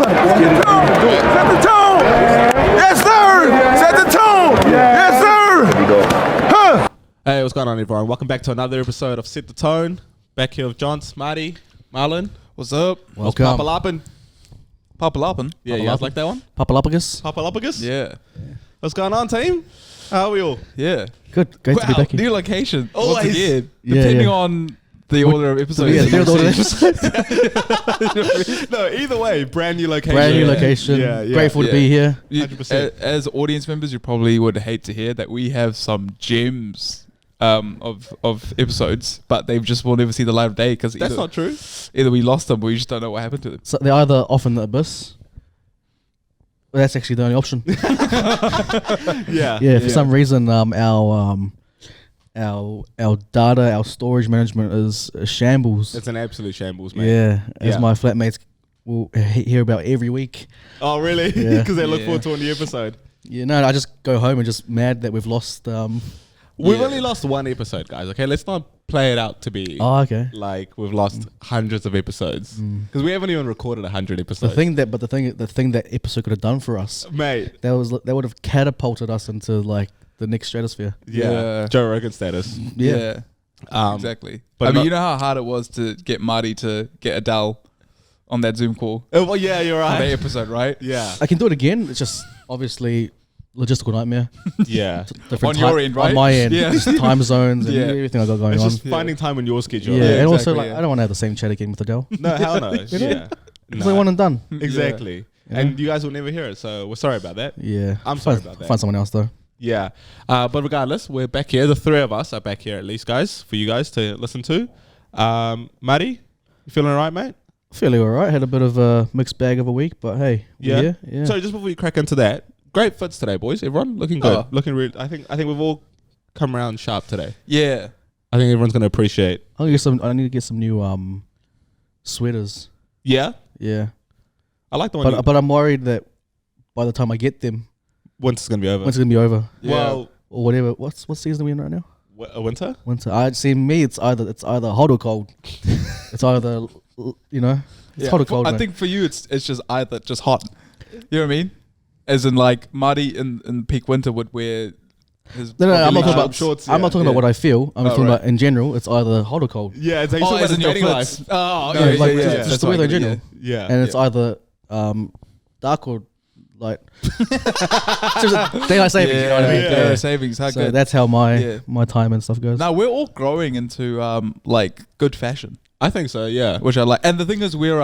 Set the tone. Yes, sir. Set the tone. Yes, sir. Here we go. Huh. Hey, what's going on, everyone? Welcome back to another episode of Set the Tone. Back here with Johns, Marty, Marlon. What's up? Welcome. Papalappin. Papalappin? Yeah, you guys like that one? Papalapagus? Papalapagus? Yeah. What's going on, team? How are we all? Yeah. Good. Great to be back here. New location. Always. Once again. Yeah, Depending yeah. on the order of episodes. Yeah, the order of episodes. No, either way, brand new location. Brand new location. Yeah. Grateful to be here. 100%. As audience members, you probably would hate to hear that we have some gems of episodes, but they just will never see the light of day because That's not true. Either we lost them or we just don't know what happened to them. So they're either off in the abyss. Well, that's actually the only option. Yeah. Yeah. For some reason, our data, our storage management is a shambles. It's an absolute shambles, man. Yeah. As Yeah. my flatmates will hear about every week. Oh, really? Yeah. Because they look Yeah. forward to on the episode. Yeah. No, I just go home and just mad that we've lost. We've only lost one episode, guys. Okay, let's not play it out to be Oh, okay. like we've lost hundreds of episodes because we haven't even recorded 100 The episodes. thing that episode could have done for us, Mate. that would have catapulted us into like the next stratosphere. Yeah. Yeah. Joe Rogan status. Yeah. Exactly. but I mean, not- you know how hard it was to get Marty to get Adele on that Zoom call Oh, well, yeah, you're on that right. episode, right? Yeah. I can do it again. It's just obviously logistical nightmare. Yeah. Different On your end, right? On my end, Yeah. just time zones and Yeah. everything I got going It's on. just finding time in your schedule. Yeah, Yeah, and also exactly, like yeah. I don't want to have the same chat again with Adele. No, hell no. You know? Yeah. It's like one and done. Exactly. Yeah. And you guys will never hear it, so we're sorry about that. Yeah, I'm sorry about that. Find someone else though. Yeah. But regardless, we're back here. The three of us are back here at least, guys, for you guys to listen to. Marty, you feeling all right, mate? Fairly alright. Had a bit of a mixed bag of a week, but hey, Yeah. yeah. So just before we crack into that, great fits today, boys. Everyone looking good. Oh. Looking real. I think we've all come around sharp today. Yeah. I think everyone's gonna appreciate. I need to get some new sweaters. Yeah. Yeah, I like the one. but I'm worried that by the time I get them, Winter's gonna be over. when's it gonna be over Well, or whatever? What season are we in right now? winter. Winter. I see. Me, it's either hot or cold. It's either it's hot or cold. I mate. think for you, it's just either just hot. You know what I mean? As in, like Marty in peak winter would wear his. No, I'm not talking about shorts, I'm not talking yeah. about what I feel. I'm talking right. about in general. It's either hot or cold. Yeah, it's like Oh, as in your dating fits. life. Oh, No, yeah, like yeah, just yeah. the weather in general. Yeah. And it's either dark or light. Just daylight savings. You know what I mean? Yeah. Daylight savings. How So good. that's how my Yeah. my time and stuff goes. Now we're all growing into like good fashion, I think so. Yeah. which I like. And the thing is, we're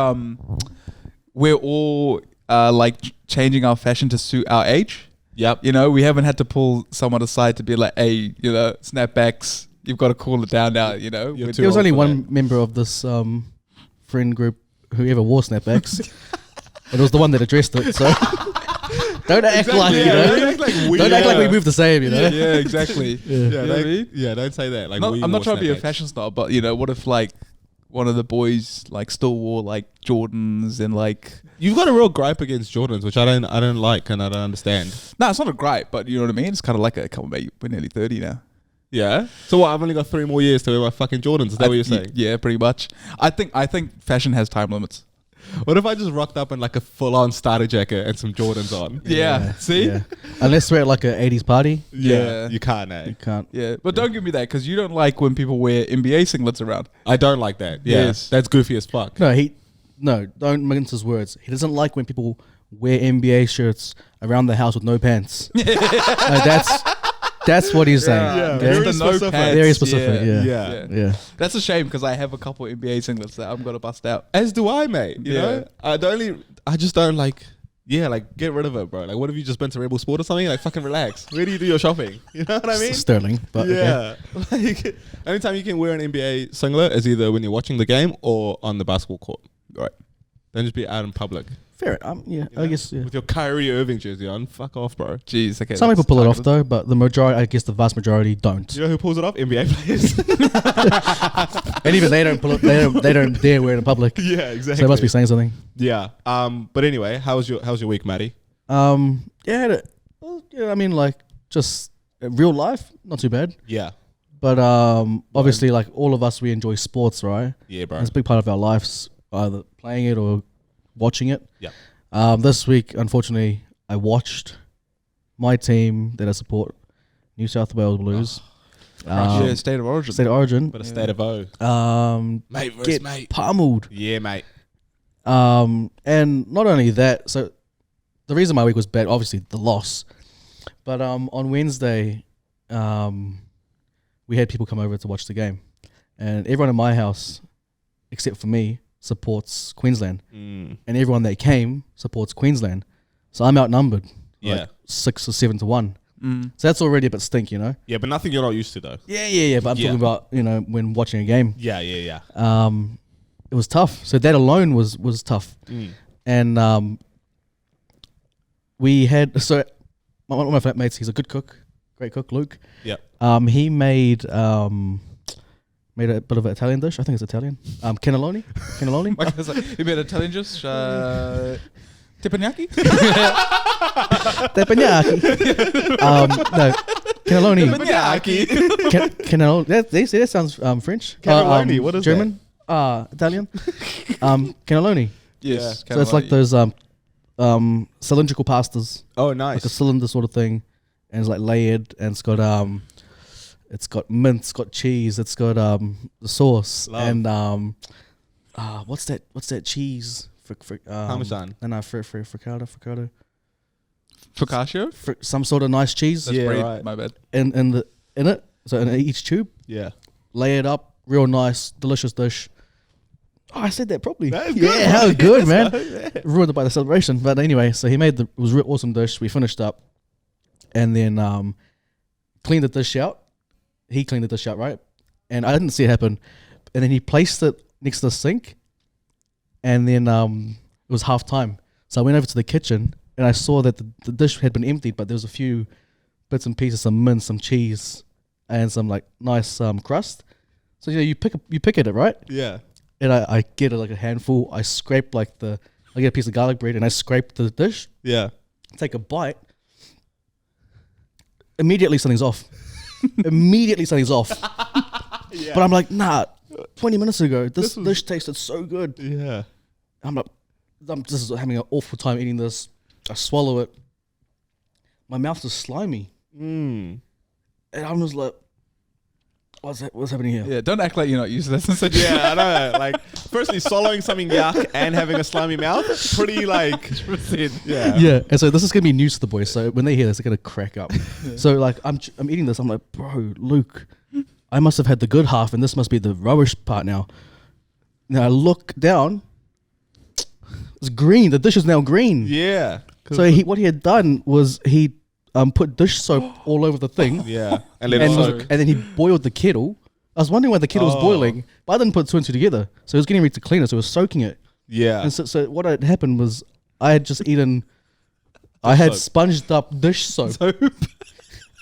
all like changing our fashion to suit our age. Yep. You know, we haven't had to pull someone aside to be like, hey, you know, snapbacks. You've got to cool it down now. You know, You're With- too There was old only for one member of this friend group who ever wore snapbacks. It was the one that addressed it. So don't act like Don't act like we. don't act like we move the same. You know. yeah, exactly. Yeah, You know what I mean? don't say that. Like Not- we I'm not wore trying to be a snapbacks. fashion star, but you know, what if like one of the boys like still wore like Jordans and like You've got a real gripe against Jordans, which I don't like and I don't understand. no, it's not a gripe, but you know what I mean. It's kind of like come on, mate, we're nearly 30 now. Yeah. So what? I've only got 3 more years to wear my fucking Jordans. Is that what you're saying? Yeah, pretty much. I think fashion has time limits. What if I just rocked up in like a full-on starter jacket and some Jordans on? Yeah. See? Yeah. Unless we're at like a 80s party, Yeah. You can't, eh? you can't. Yeah, but don't give me that because you don't like when people wear NBA singlets around. I don't like that. Yeah. Yes. That's goofy as fuck. No, don't mince his words. He doesn't like when people wear NBA shirts around the house with no pants. That's what he's saying. Yeah, Okay? very The no specific. pants, Very specific, yeah. Yeah. Yeah. That's a shame because I have a couple NBA singlets that I'm gonna bust out. As do I, mate. You Yeah. know? I just don't like, like get rid of it, bro. Like, what have you just been to Rebel Sport or something? Like, fucking relax. Where do you do your shopping? You know what I mean? Sterling, but okay. Yeah. Like, anytime you can wear an NBA singlet is either when you're watching the game or on the basketball court. Right. Don't just be out in public. Fair. Yeah, I guess. Yeah. With your Kyrie Irving jersey on. Fuck off, bro. Jeez, okay. Some that's people pull it off targeted. though, but the majority, I guess, the vast majority don't. You know who pulls it off? NBA players. And even they don't pull it. They don't dare wear it in public. So Yeah, exactly. they must be saying something. Yeah. But anyway, how's your week, Matty? Yeah. I mean, like just real life, not too bad. Yeah. But obviously, like all of us, we enjoy sports, right? Yeah, bro. It's a big part of our lives, either playing it or watching it. Yeah. This week, unfortunately, I watched my team that I support, New South Wales Blues. Yeah, State of Origin. State of Origin. But a state of O. Mate versus Get mate. pummeled. Yeah, mate. And not only that, so the reason my week was bad, obviously the loss, but on Wednesday, we had people come over to watch the game, and everyone in my house, except for me, supports Queensland, and everyone that came supports Queensland, so I'm outnumbered, like 6 or 7 to 1. So that's already a bit stink, you know. Yeah, but nothing you're not used to though. Yeah. But I'm talking about, you know, when watching a game. Yeah. It was tough. So that alone was tough. And we had one of my flatmates. He's a good cook, great cook, Luke. Yeah. He made a bit of an Italian dish. I think it's Italian. Cannelloni. Like I was like, you made Italian dish? Teppanyaki? Teppanyaki. No, cannelloni. Cannelloni. That sounds French. Cannelloni, what is German? Italian. Cannelloni. Yes. So it's like those cylindrical pastas, Oh, nice. like a cylinder sort of thing, and it's like layered, and it's got mint, it's got cheese, it's got the sauce, Love. and what's that cheese? Parmesan. No, frittata. Focaccia? Some sort of nice cheese. That's Yeah, bread, right. my bad. in it. So in each tube, Yeah. lay it up, real nice, delicious dish. Oh, I said that properly. That's Yeah, good. how good, man. Ruined it by the celebration. But anyway, so he made it was a real awesome dish. We finished up, and then cleaned the dish out. He cleaned the dish out, right? And I didn't see it happen. And then he placed it next to the sink, and then it was half time. So I went over to the kitchen, and I saw that the dish had been emptied, but there was a few bits and pieces, some mint, some cheese, and some like nice crust. So you pick at it, right? Yeah. And I get like a handful. I scrape I get a piece of garlic bread, and I scrape the dish. Yeah. Take a bite. Immediately something's off. Immediately something's off. Yeah. But I'm like, nah. 20 minutes ago, this dish tasted so good. Yeah. I'm like, I'm just having an awful time eating this. I swallow it. My mouth is slimy. And I'm just like, what's happening here? Yeah, don't act like you're not used to this. Yeah, I know. Like, firstly, swallowing something yuck and having a slimy mouth, pretty like, yeah. Yeah, and so this is gonna be news to the boys. So when they hear this, they're gonna crack up. So like, I'm eating this. I'm like, bro, Luke, I must have had the good half, and this must be the rubbish part now. Now I look down. It's green. The dish is now green. Yeah. So what he had done was he put dish soap all over the thing. Yeah. And let it and, soak. and then he boiled the kettle. I was wondering why the kettle was boiling, but I didn't put two and two together. So he was getting ready to clean it, so he was soaking it. Yeah. And so what had happened was I had just eaten, I had soap. sponged up dish soap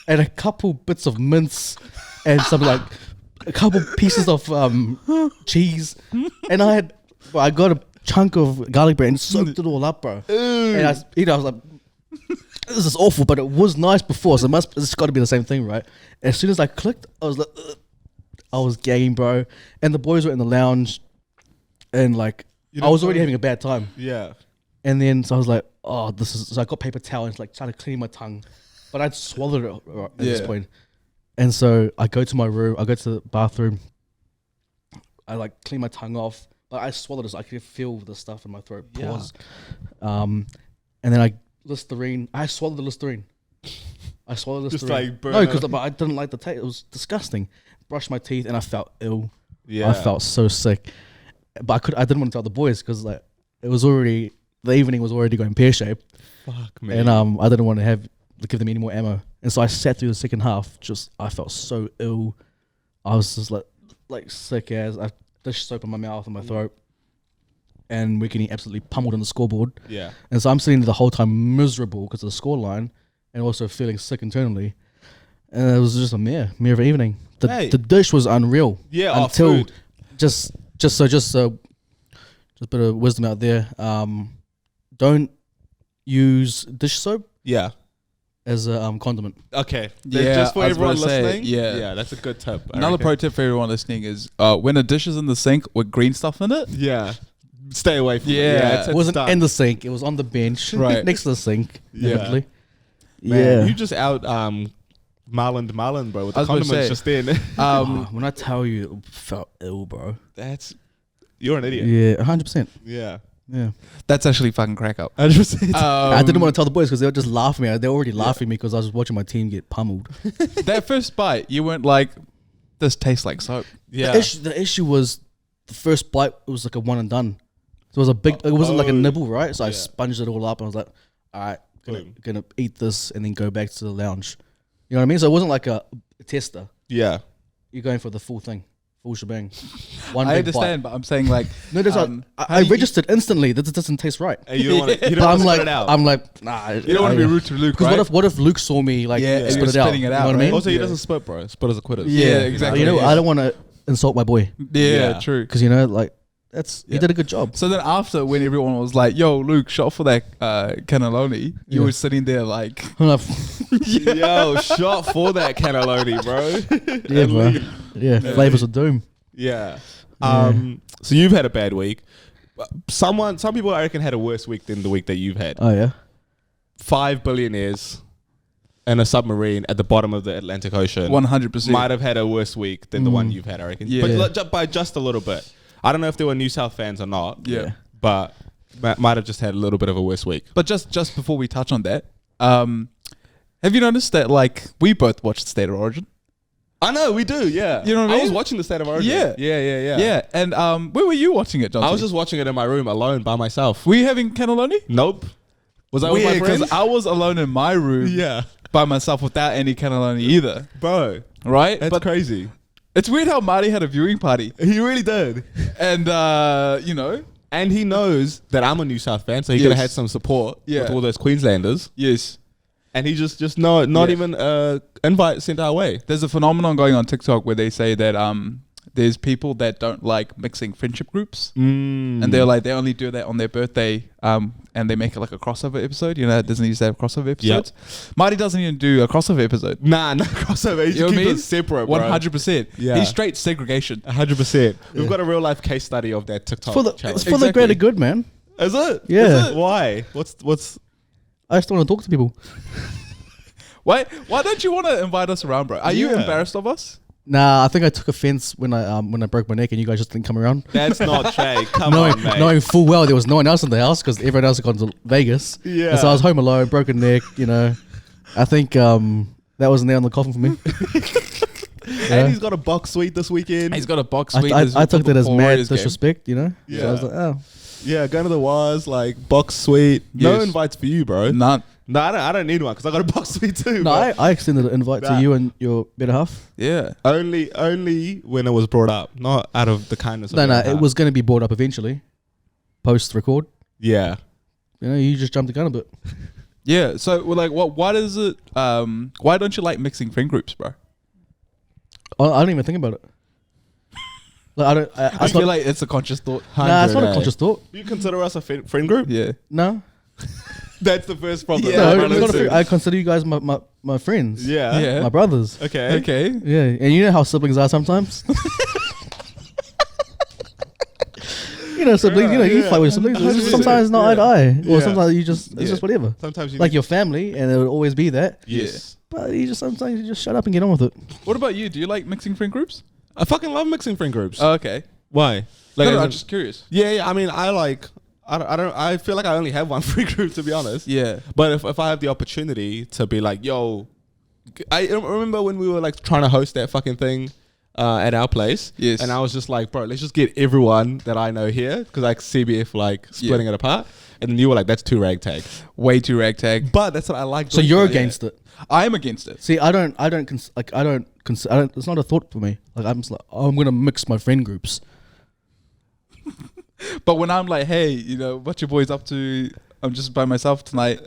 and a couple bits of mince and some like a couple pieces of cheese, and I got a chunk of garlic bread and soaked it all up, bro. And I was like, this is awful, but it was nice before, so it's got to be the same thing, right? As soon as I clicked, I was like, ugh. I was gagging, bro. And the boys were in the lounge, and like, I was already having a bad time. Yeah. And then, so I was like, oh, so I got paper towel and like trying to clean my tongue, but I'd swallowed it at this point. And so I go to my room, I go to the bathroom, I like clean my tongue off, but I swallowed it so I could feel the stuff in my throat pause. And then I swallowed the Listerine. I swallowed the Just Listerine. like burn no, because it. I didn't like the taste. It was disgusting. Brushed my teeth and I felt ill. Yeah. I felt so sick. But I didn't want to tell the boys because like the evening was already going pear-shaped. Fuck, man. And I didn't want to give them any more ammo. And so I sat through the second half. I felt so ill. I was just like sick as I dish soap in my mouth and my throat. And we're getting absolutely pummeled on the scoreboard. Yeah. And so I'm sitting there the whole time miserable because of the scoreline and also feeling sick internally. And it was just a mere of an evening. The dish was unreal. Yeah, until food. just a bit of wisdom out there. Don't use dish soap Yeah. as a condiment. Okay. Yeah, Just for I was everyone gonna say, listening. yeah. Yeah, that's a good tip. I Another reckon. pro tip for everyone listening is when a dish is in the sink with green stuff in it, Yeah. stay away from it. Yeah. It's It wasn't done. in the sink. It was on the bench, Right. next to the sink. Yeah. Definitely. Man, Yeah. you just out Marlon, bro, with I the was gonna condiments just then. When I tell you, it felt ill, bro. You're an idiot. Yeah, 100%. Yeah. Yeah. That's actually fucking crack up. 100%. I didn't want to tell the boys because they were just laughing at me. They're already laughing at me because I was watching my team get pummeled. That first bite, you weren't like, this tastes like soap. Yeah. The issue was the first bite, it was like a one and done. So it was a big, it wasn't like a nibble, right? So I sponged it all up and I was like, all right, gonna eat this and then go back to the lounge. You know what I mean? So it wasn't like a tester. Yeah. You're going for the full thing, full shebang. One I big understand, but I'm saying like, bite. No, I registered instantly. This doesn't taste right. And you don't want to. You But don't I'm want to like, spit it out. I'm like, nah. you don't want to be rude to Luke, Because right? what if Luke saw me like and spit you're it out? spitting it You out, know what I right? mean? Also, he doesn't spit, bro. Spit as a quitters. Yeah, But exactly. you know, Yeah. I don't want to insult my boy Yeah, true. because you know, like he did a good job. So then after, when everyone was like, yo, Luke, shot for that cannelloni, you Yeah. were sitting there like, I'm like, Yo, shot for that cannelloni, bro. yeah, bro. Yeah, flavors of doom. Yeah. So you've had a bad week. Some people I reckon had a worse week than the week that you've had. Oh yeah. 5 billionaires and a submarine at the bottom of the Atlantic Ocean 100%. might have had a worse week than the one you've had, I reckon. Yeah. But by just a little bit. I don't know if they were New South fans or not. Yeah. But might have just had a little bit of a worse week. But just before we touch on that, have you noticed that like we both watched State of Origin? I know, we do, yeah. You know what I mean? was watching the State of Origin. Yeah. Yeah. Yeah. And where were you watching it, John? I was just watching it in my room alone by myself. Were you having cannelloni? Nope. Was I with my friends? because I was alone in my room Yeah. by myself without any cannelloni either. Bro, Right? that's But crazy. it's weird how Marty had a viewing party. He really did. And, you know, And he knows that I'm a New South fan, so he could have Yes. had some support Yeah. with all those Queenslanders. yes. And he just not Yeah. even invite sent our way. There's a phenomenon going on TikTok where they say that there's people that don't like mixing friendship groups. And they're like, they only do that on their birthday, and they make it like a crossover episode. You know, Disney used to have crossover episodes. Marty doesn't even do a crossover episode. Nah, no crossover. He You know what I keeps mean? it separate, bro. 100%. Yeah. He's straight segregation. 100%. We've got a real life case study of that TikTok challenge. It's for the greater good, man. Is it? Yeah. Is it? Why? What's? I just want to talk to people. Why don't you want to invite us around, bro? Are you Yeah. embarrassed of us? Nah, I think I took offense when I broke my neck and you guys just didn't come around. That's not Trey. Come knowing, on, mate. knowing full well there was no one else in the house because everyone else had gone to Vegas. Yeah. And so I was home alone, broken neck. You know, I think that wasn't there on the coffin for me. And he's got a box suite this weekend. He's got a box I, suite. I took that as mad Warriors game. disrespect. You know. Yeah. So I was like, oh. Yeah, going to the Waz, like box suite. No Yes. invites for you, bro. None. No, I don't need one because I got a box suite too. No, bro. I extended an invite Nah. to you and your better half. Yeah. Only when it was brought up, not out of the kindness. No, of no, your it heart. was going to be brought up eventually, post record. Yeah. You know, you just jumped the gun a bit. Yeah. So, well, like, why does it? Why don't you like mixing friend groups, bro? I don't even think about it. Like, I don't. I feel like it's a conscious thought. Nah, it's not a 100, conscious thought. Do you consider us a friend group? Yeah. No, That's the first problem. Yeah, no, Right, it's not a listen. friend. I consider you guys my friends. Yeah. Yeah. My brothers. Okay. Okay. Yeah, and you know how siblings are sometimes. You know, siblings. You know, you Yeah. fight with siblings. It's just 100%. sometimes not eye to eye, or Yeah. sometimes you just it's Yeah. just whatever. Sometimes you Like your family, and it will always be that. Yes. But you just sometimes you just shut up and get on with it. What about you? Do you like mixing friend groups? I fucking love mixing friend groups. Oh, okay. Why? No, as I'm in- just curious. Yeah. I mean, I feel like I only have one friend group to be honest. Yeah. But if I have the opportunity to be like, yo, I remember when we were like trying to host that fucking thing at our place. Yes. And I was just like, bro, let's just get everyone that I know here because like CBF like splitting it apart. And then you were like, that's too ragtag. Way too ragtag. But that's what I like. So doing you're for- against it. I am against it. See, I don't. It's not a thought for me. Like I'm just like, oh, I'm gonna mix my friend groups. But when I'm like, hey, you know, what your boys up to? I'm just by myself tonight,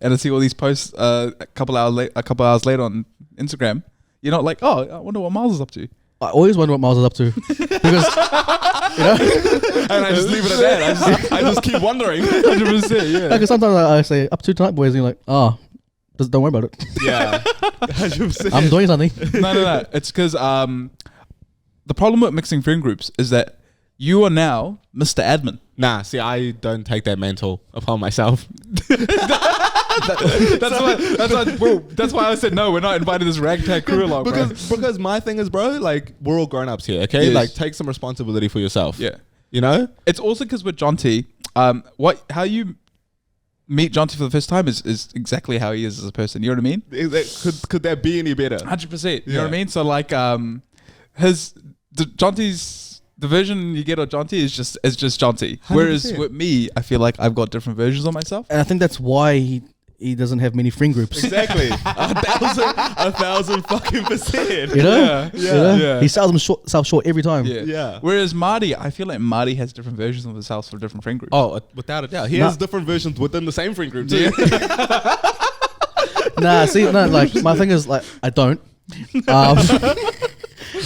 and I see all these posts a couple hours later on Instagram. You're not like, oh, I wonder what Miles is up to. I always wonder what Miles is up to because you know. And I just leave it at that. I just keep wondering. 100%. Yeah. Because sometimes I say up to tonight, boys, and you're like, oh, just don't worry about it. Yeah. 100%. I'm doing something. No. It's because the problem with mixing friend groups is that You are now Mr. Admin. Nah, see, I don't take that mantle upon myself. That's why I said no. We're not inviting this ragtag crew along, bro. Because my thing is, bro, like we're all grown ups here, okay? Yes. Like take some responsibility for yourself. Yeah, you know. it's also because with John T, how you meet John T for the first time is exactly how he is as a person. You know what I mean? Could that be any better? 100%. You know Yeah. what I mean? So like, John T's. The version you get of John T is just John T. Whereas 100%. with me, I feel like I've got different versions of myself. And I think that's why he doesn't have many friend groups. Exactly. 1,000 fucking percent. You know? Yeah. You know? Yeah. He sells himself short every time. Yeah. Whereas Marty, I feel like Marty has different versions of himself for different friend groups. Oh, without a doubt. He has different versions within the same friend group too. Nah, see, no, like my thing is like I don't.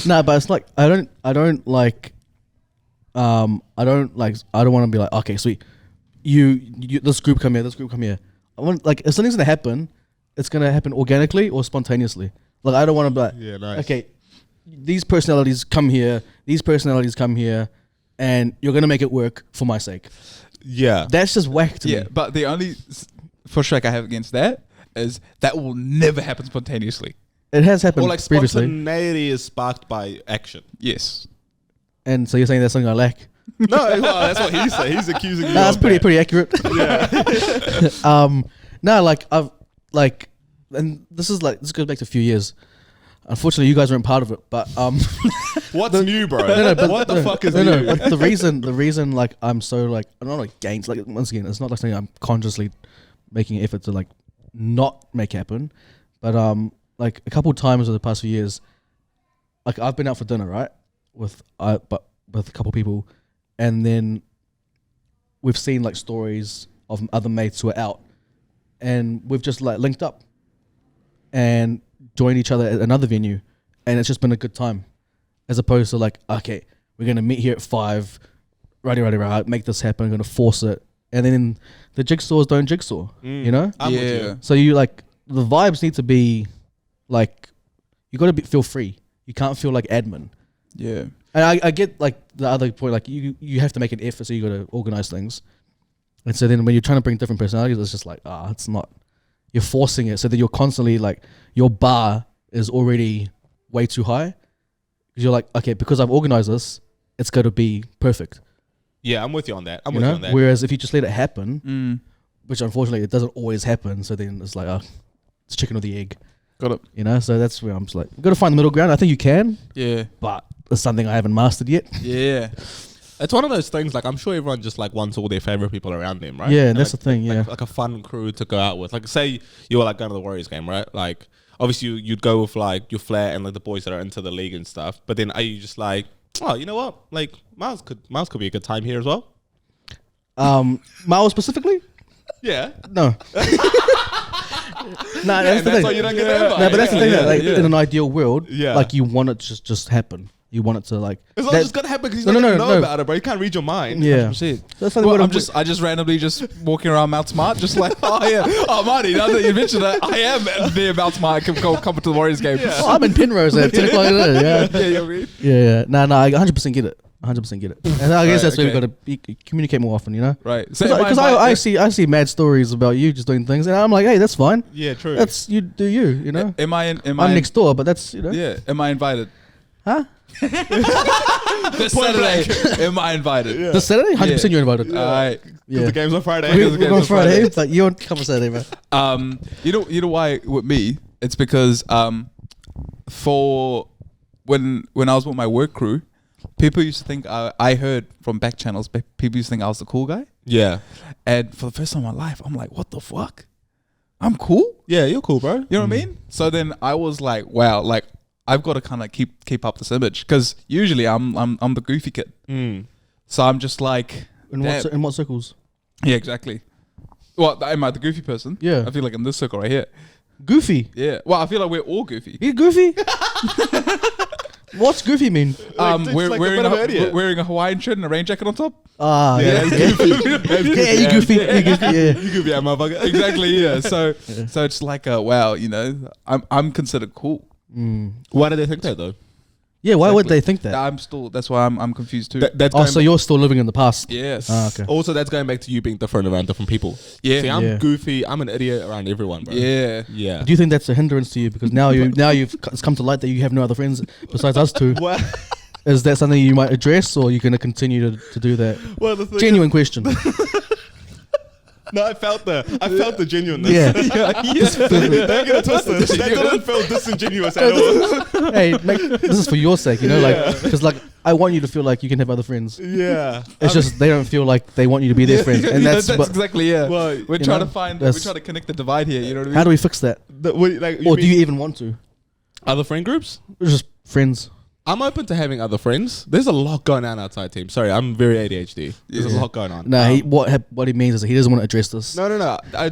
Nah, but it's like I don't like. I don't want to be like, okay, sweet. You this group come here. I want, like, if something's gonna happen, it's gonna happen organically or spontaneously. Like I don't want to be like, Yeah, nice. okay, these personalities come here, and you're gonna make it work for my sake. Yeah. That's just whack to Yeah, me. but the only pushback I have against that is that will never happen spontaneously. It has happened Or like previously, spontaneity is sparked by action. Yes. and so you're saying that's something I lack. No, well, that's what he said. He's accusing me. Nah, that's of pretty that. pretty accurate. No, like I've like, and this goes back to a few years. Unfortunately, you guys weren't part of it, but What's new, bro? but what the fuck is no, new? but the reason like I'm so like I'm not against, like, once again, it's not like something I'm consciously making an effort to like not make happen, but like a couple of times over the past few years, like I've been out for dinner, right, with a couple of people, and then we've seen like stories of other mates who are out, and we've just like linked up and joined each other at another venue, and it's just been a good time, as opposed to like, okay, we're gonna meet here at 5, right, make this happen, gonna force it, and then the jigsaws don't jigsaw, you know. I'm with you. So you like the vibes need to be like, you gotta feel free. You can't feel like admin. Yeah. And I get like the other point, like you have to make an effort, so you got to organize things. And so then when you're trying to bring different personalities, it's just like, it's not, you're forcing it. So that you're constantly like, your bar is already way too high. Because you're like, okay, because I've organized this, it's going to be perfect. Yeah, I'm with you on that. I'm You with know? you on that. Whereas if you just let it happen, which unfortunately it doesn't always happen, so then it's like, it's chicken or the egg. Got it. You know? So that's where I'm just like, you got to find the middle ground. I think you can, Yeah. but it's something I haven't mastered yet. Yeah. It's one of those things, like, I'm sure everyone just, like, wants all their favorite people around them, right? Yeah, And, that's like, the thing, yeah. Like a fun crew to go out with. Like, say you were, like, going to the Warriors game, right? Like, obviously, you'd go with, like, your flat and, like, the boys that are into the league and stuff. But then are you just like, oh, you know what? Like, Miles could be a good time here as well? Miles specifically? Yeah. No. Nah, that's the That's thing. why you don't get the invite. No, but that's the thing. Yeah, That, like, yeah. in an ideal world, Yeah. like you want it to just happen. You want it to like. It's not that- just going to happen because he's No, not no, going to no, know no. about it, bro. You can't read your mind. Yeah. 100%. That's something. Well, what I just randomly just walking around Mount Smart, just like, oh yeah, oh Marty, now that you mentioned that, I am near Mount Smart. I can come to the Warriors game. Oh, I'm in Penrose at 10 o'clock. Yeah, Yeah, you know what I mean? yeah. No, I 100% get it. 100% get it. And I guess that's where we got to communicate more often. You know. Right. Because I see mad stories about you just doing things, and I'm like, hey, that's fine. Yeah, true. That's you do you. You know. Am I I'm next door, but that's you know. Yeah. Am I invited? Huh? This Saturday, am I invited? Yeah. This Saturday, 100% you're invited. All right. Yeah. The game's on Friday. We're on Friday, but you won't come on Saturday, man. You know why with me? It's because for when I was with my work crew, people used to think I heard from back channels. People used to think I was the cool guy, Yeah. and for the first time in my life, I'm like, what the fuck? I'm cool. Yeah, you're cool, bro. You know what I mean? So then I was like, wow, like I've got to kind of keep up this image because usually I'm the goofy kid. So I'm just like, In what circles? yeah, exactly. Well, am I the goofy person? Yeah. I feel like in this circle right here. Goofy. Yeah. Well, I feel like we're all goofy. You goofy? What's goofy mean? It's We're like a wearing bit of an idiot. wearing a Hawaiian shirt and a rain jacket on top. Ah, yeah. that's Yeah, you goofy. You goofy, yeah. You could be a motherfucker. Exactly. Yeah. So it's like, wow, you know, I'm considered cool. Why do they think that though? Yeah, why would Exactly. they think that? That's why I'm confused too. That's Oh, going so you're still living in the past. yes. Okay. also that's going back to you being different around different people. Yeah. See, I'm Yeah. goofy. I'm an idiot around everyone, bro. Yeah. Yeah. Do you think that's a hindrance to you? Because now it's come to light that you have no other friends besides us two. Well, Is that something you might address, or you're going to continue to do that? well, the thing Genuine question. No, I felt the genuineness. Yeah. Don't get it twisted. That didn't feel disingenuous at all. Hey, this is for your sake, you know, like, because like I want you to feel like you can have other friends. Yeah. It's just they don't feel like they want you to be their friends, and that's what, exactly Well, we're you trying know, to find. that's- We're trying to connect the divide here. You know what I mean? how do we fix that? Or Do you even want to? other friend groups? It's just friends. I'm open to having other friends. There's a lot going on outside, team. Sorry, I'm very ADHD. There's a Yeah. lot going on. No, what he means is he doesn't want to address this. No.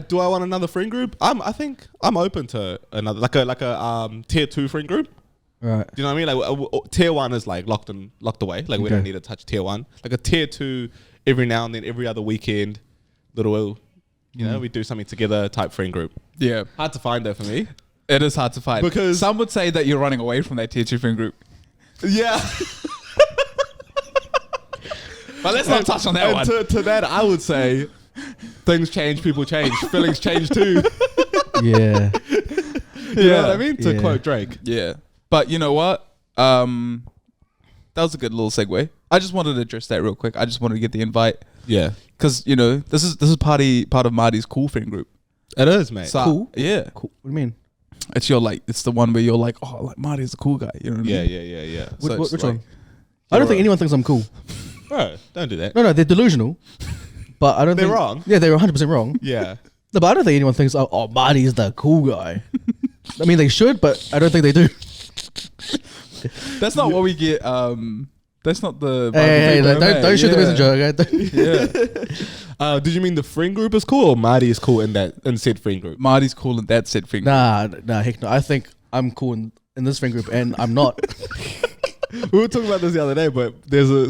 Do I want another friend group? I think I'm open to another like a tier 2 friend group. Right. Do you know what I mean? Like tier 1 is like locked away. Like we Okay. don't need to touch tier 1. Like a tier 2 every now and then, every other weekend, little, you know, we do something together type friend group. Yeah. Hard to find though for me. It is hard to find Because- some would say that you're running away from that tier 2 friend group. Yeah. But let's not touch on that one. And to that, I would say things change, people change, feelings change too. Yeah. You know what I mean? To Yeah. quote Drake. Yeah. But you know what? That was a good little segue. I just wanted to address that real quick. I just wanted to get the invite Yeah. because you know this is part of Marty's cool friend group. It is, mate. So, Cool? Yeah. Cool. What do you mean? It's it's the one where you're like, oh, like Marty's a cool guy. You know what I mean? Yeah. So it's Which like- one? I don't think anyone thinks I'm cool. Bro, don't do that. No, they're delusional. But I don't They're think wrong. Yeah, they're 100% wrong. Yeah. No, but I don't think anyone thinks, oh, Marty's the cool guy. I mean, they should, but I don't think they do. That's not what we get. That's not the. Hey, don't shoot the messenger, okay? Yeah. Did you mean the friend group is cool or Marty is cool in said friend group? Marty's cool and that's it friend group. Nah, heck no. I think I'm cool in this friend group, and I'm not. We were talking about this the other day, but there's a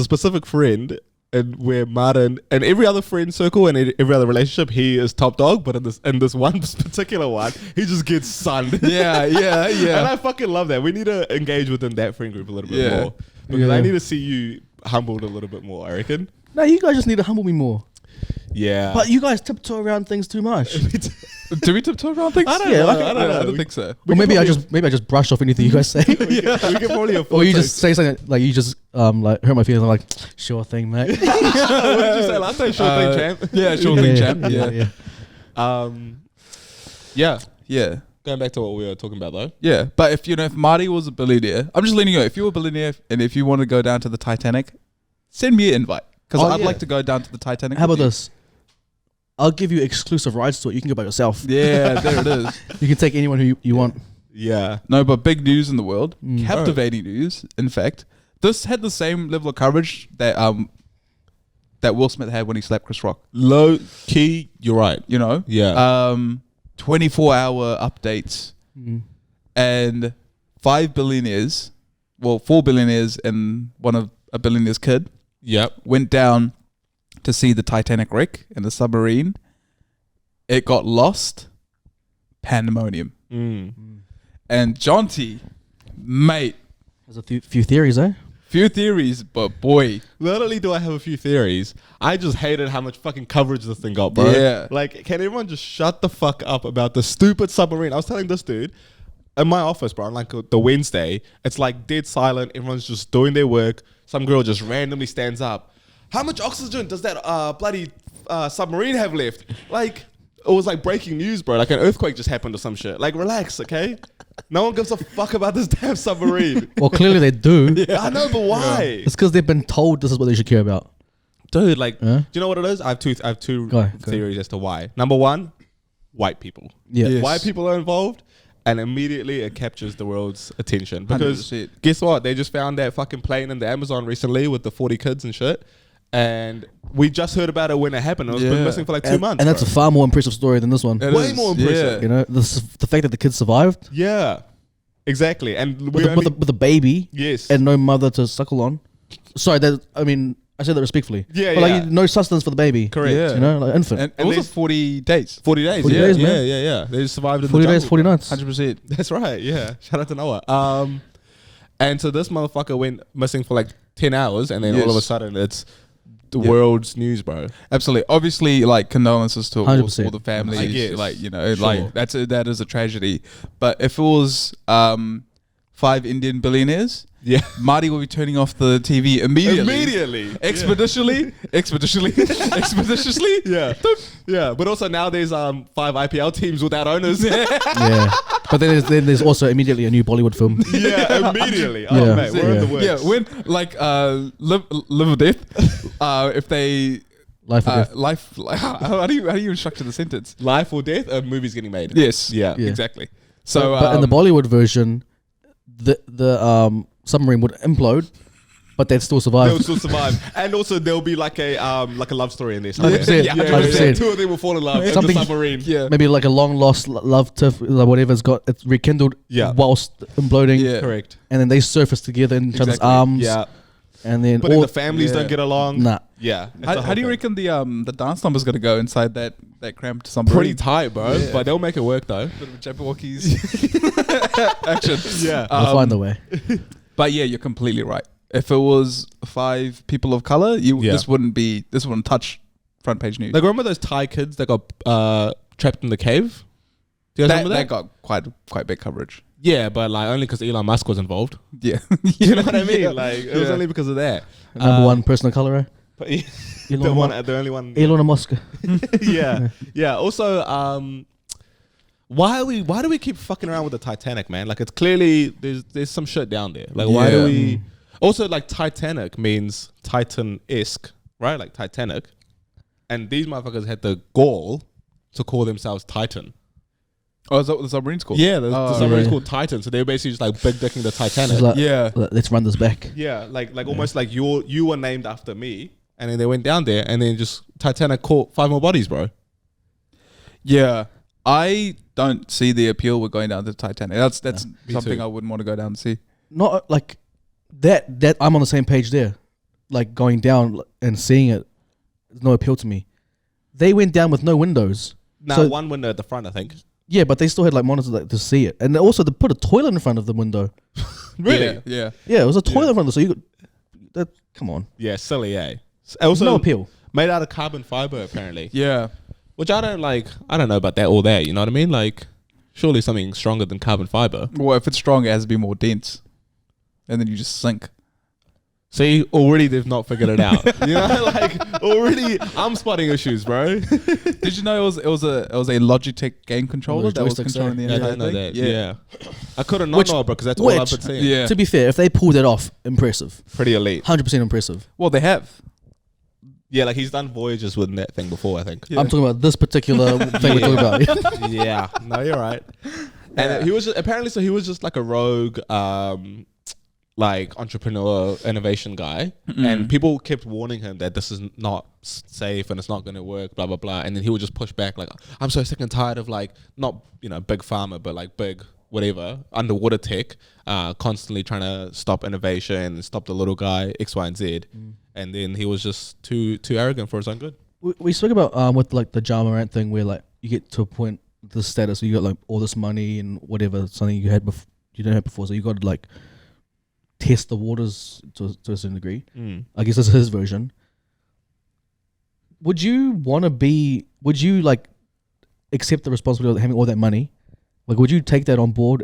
specific friend and where Martin and every other friend circle and every other relationship, he is top dog, but in this one particular one, he just gets sunned. Yeah. And I fucking love that. We need to engage within that friend group a little bit Yeah. more. Because Yeah. I need to see you humbled a little bit more, I reckon. No, you guys just need to humble me more. Yeah. But you guys tiptoe around things too much. Do we tiptoe around things? I don't Yeah, know. like- I don't know. I don't think so. Or maybe I just brush off anything you guys say. we can probably afford Or you just say something like you just like hurt my feelings. I'm like, sure thing, mate. What did you say last time? Sure thing, champ. Yeah, sure thing, champ. Yeah. Yeah. Yeah. Going back to what we were talking about though. Yeah. But if Marty was a billionaire, I'm just letting you know, if you were a billionaire and if you want to go down to the Titanic, send me an invite. Because Oh, I'd yeah. like to go down to the Titanic. How with about you. this? I'll give you exclusive rides to it. You can go by yourself. Yeah, there it is. You can take anyone who you want. Yeah. No, but big news in the world. Mm. Captivating news, in fact. This had the same level of coverage that that Will Smith had when he slapped Chris Rock. Low key, you're right. You know? Yeah. 24-hour updates. Mm. And 5 billionaires, well, 4 billionaires and one of a billionaire's kid Yep. went down to see the Titanic wreck in the submarine. It got lost. Pandemonium. And John T, mate, There's a few theories, eh? few theories, but boy, Not only do I have a few theories, I just hated how much fucking coverage this thing got, bro. Yeah. Like, can everyone just shut the fuck up about the stupid submarine? I was telling this dude in my office, bro, on like the Wednesday, it's like dead silent. Everyone's just doing their work. Some girl just randomly stands up. How much oxygen does that bloody submarine have left? Like, it was like breaking news, bro. Like an earthquake just happened or some shit. Like, relax, okay? No one gives a fuck about this damn submarine. Well, clearly they do. I know, but why? It's because they've been told this is what they should care about. Dude, like, Huh? do you know what it is? I have two Go. theories as to why. Number one, white people. Yeah. Yes. White people are involved, and immediately it captures the world's attention. Because 100%. guess what? They just found that fucking plane in the Amazon recently with the 40 kids and shit. And we just heard about it when it happened. It's been Yeah. missing for like 2 And, months. and that's a bro. far more impressive story than this one. It Way is, more impressive. You know, the fact that the kids survived Yeah, exactly. And we with a baby yes. and no mother to suckle on. Sorry, I said that respectfully. Yeah, but yeah. like no sustenance for the baby. Correct. Yeah. You know, like infant. And it And was there's- 40 days. 40 days. 40 yeah, days, yeah, man. yeah. They just survived in 40 the days, jungle, 40 bro. nights. 100%. That's right. Yeah. Shout out to Noah. And so this motherfucker went missing for like 10 hours, and then all of a Yes. sudden it's the world's news, bro. Absolutely. Obviously, like condolences to all 100%. the families. I guess. Like, you know, Sure. like that is a tragedy. But if it was 5 Indian billionaires, Yeah. Marty will be turning off the TV immediately. Expeditiously. Yeah. Yeah. But also now there's 5 IPL teams without owners. Yeah. But then there's also immediately a new Bollywood film. Yeah, immediately. Oh, Yeah. mate, we're in the works. Yeah, when like live or death, if they Life or Death. life, like, how do you structure the sentence? Life or death, a movie's getting made. Yes, Yeah. Yeah. exactly. So, but in the Bollywood version, the submarine would implode, but they'd still survive. They'll still survive. And also there'll be like a love story in there. 100%, Yeah, 100%. 2 of them will fall in love in the Something- submarine. yeah, Maybe like a long lost love tiff, like whatever's got it's rekindled Yeah. whilst imploding. Yeah. Correct. And then they surface together in each other's Exactly. arms. Yeah. And then But then all the families Yeah. don't get along. nah. Yeah. it's a How whole do you thing. reckon the dance number's gonna go inside that cramped submarine? Pretty tight, bro. Yeah. But they'll make it work though. Bit of Jabberwockies action. Yeah. They'll find the way. But yeah, you're completely right. If it was 5 people of color, Yeah. this wouldn't touch front page news. Like remember those Thai kids that got trapped in the cave? Do you guys remember that? got quite big coverage. Yeah, but like only because Elon Musk was involved. Yeah, You know what I mean? Yeah. Like it was Yeah. only because of that. Number one person of color, eh? But Elon, the only one. Elon Musk. Yeah, yeah. Also, why do we keep fucking around with the Titanic, man? Like it's clearly there's some shit down there. Like why do Yeah. we? Also, like Titanic means Titan-esque, right? Like Titanic, and these motherfuckers had the gall to call themselves Titan. Oh, is that what the submarine's called? Yeah, the submarine's yeah. called Titan, so they were basically just like big dicking the Titanic. It's like, Yeah. let's run this back. Yeah, like almost like you were named after me, and then they went down there, and then just Titanic caught 5 more bodies, bro. Yeah. I don't see the appeal with going down to Titanic. That's Me something too. I wouldn't want to go down and see. Not like that. I'm on the same page there. Like going down and seeing it, there's no appeal to me. They went down with no windows. Now So- one window at the front, I think. Yeah, but they still had like monitors like, to see it, and also they put a toilet in front of the window. Really? Yeah. Yeah, it was a toilet in front of the so you could. That come on, Yeah, silly, eh? Also, no appeal. made out of carbon fiber, apparently. Yeah. Which I don't like. I don't know about that or that. You know what I mean? Like, surely something stronger than carbon fiber. Well, if it's strong, it has to be more dense. And then you just sink. See, already they've not figured it out. You know, like already I'm spotting issues, bro. Did you know it was a Logitech game controller those that was joysticks controlling the there. Yeah, I entire didn't know thing? that. Yeah. I could have not Which- known, bro, because that's all I've which- been seeing. Yeah. To be fair, if they pulled it off, impressive. Pretty elite. 100% impressive. Well, they have. Yeah, like he's done voyages with that thing before, I think. Yeah. I'm talking about this particular thing we're talking about. Yeah. No, you're right. And he was just, apparently, so he was just like a rogue, like entrepreneur innovation guy, and people kept warning him that this is not safe and it's not going to work, blah blah blah. And then he would just push back, like, I'm so sick and tired of like not big pharma, but like big whatever underwater tech, constantly trying to stop innovation and stop the little guy X, Y, and Z. And then he was just too arrogant for his own good. We spoke about with like the Jamarant thing where like you get to a point, the status where you got like all this money and whatever, something you had you didn't have before, so you got to like test the waters to a certain degree. I guess this is his version. Would you like accept the responsibility of having all that money? Like, would you take that on board,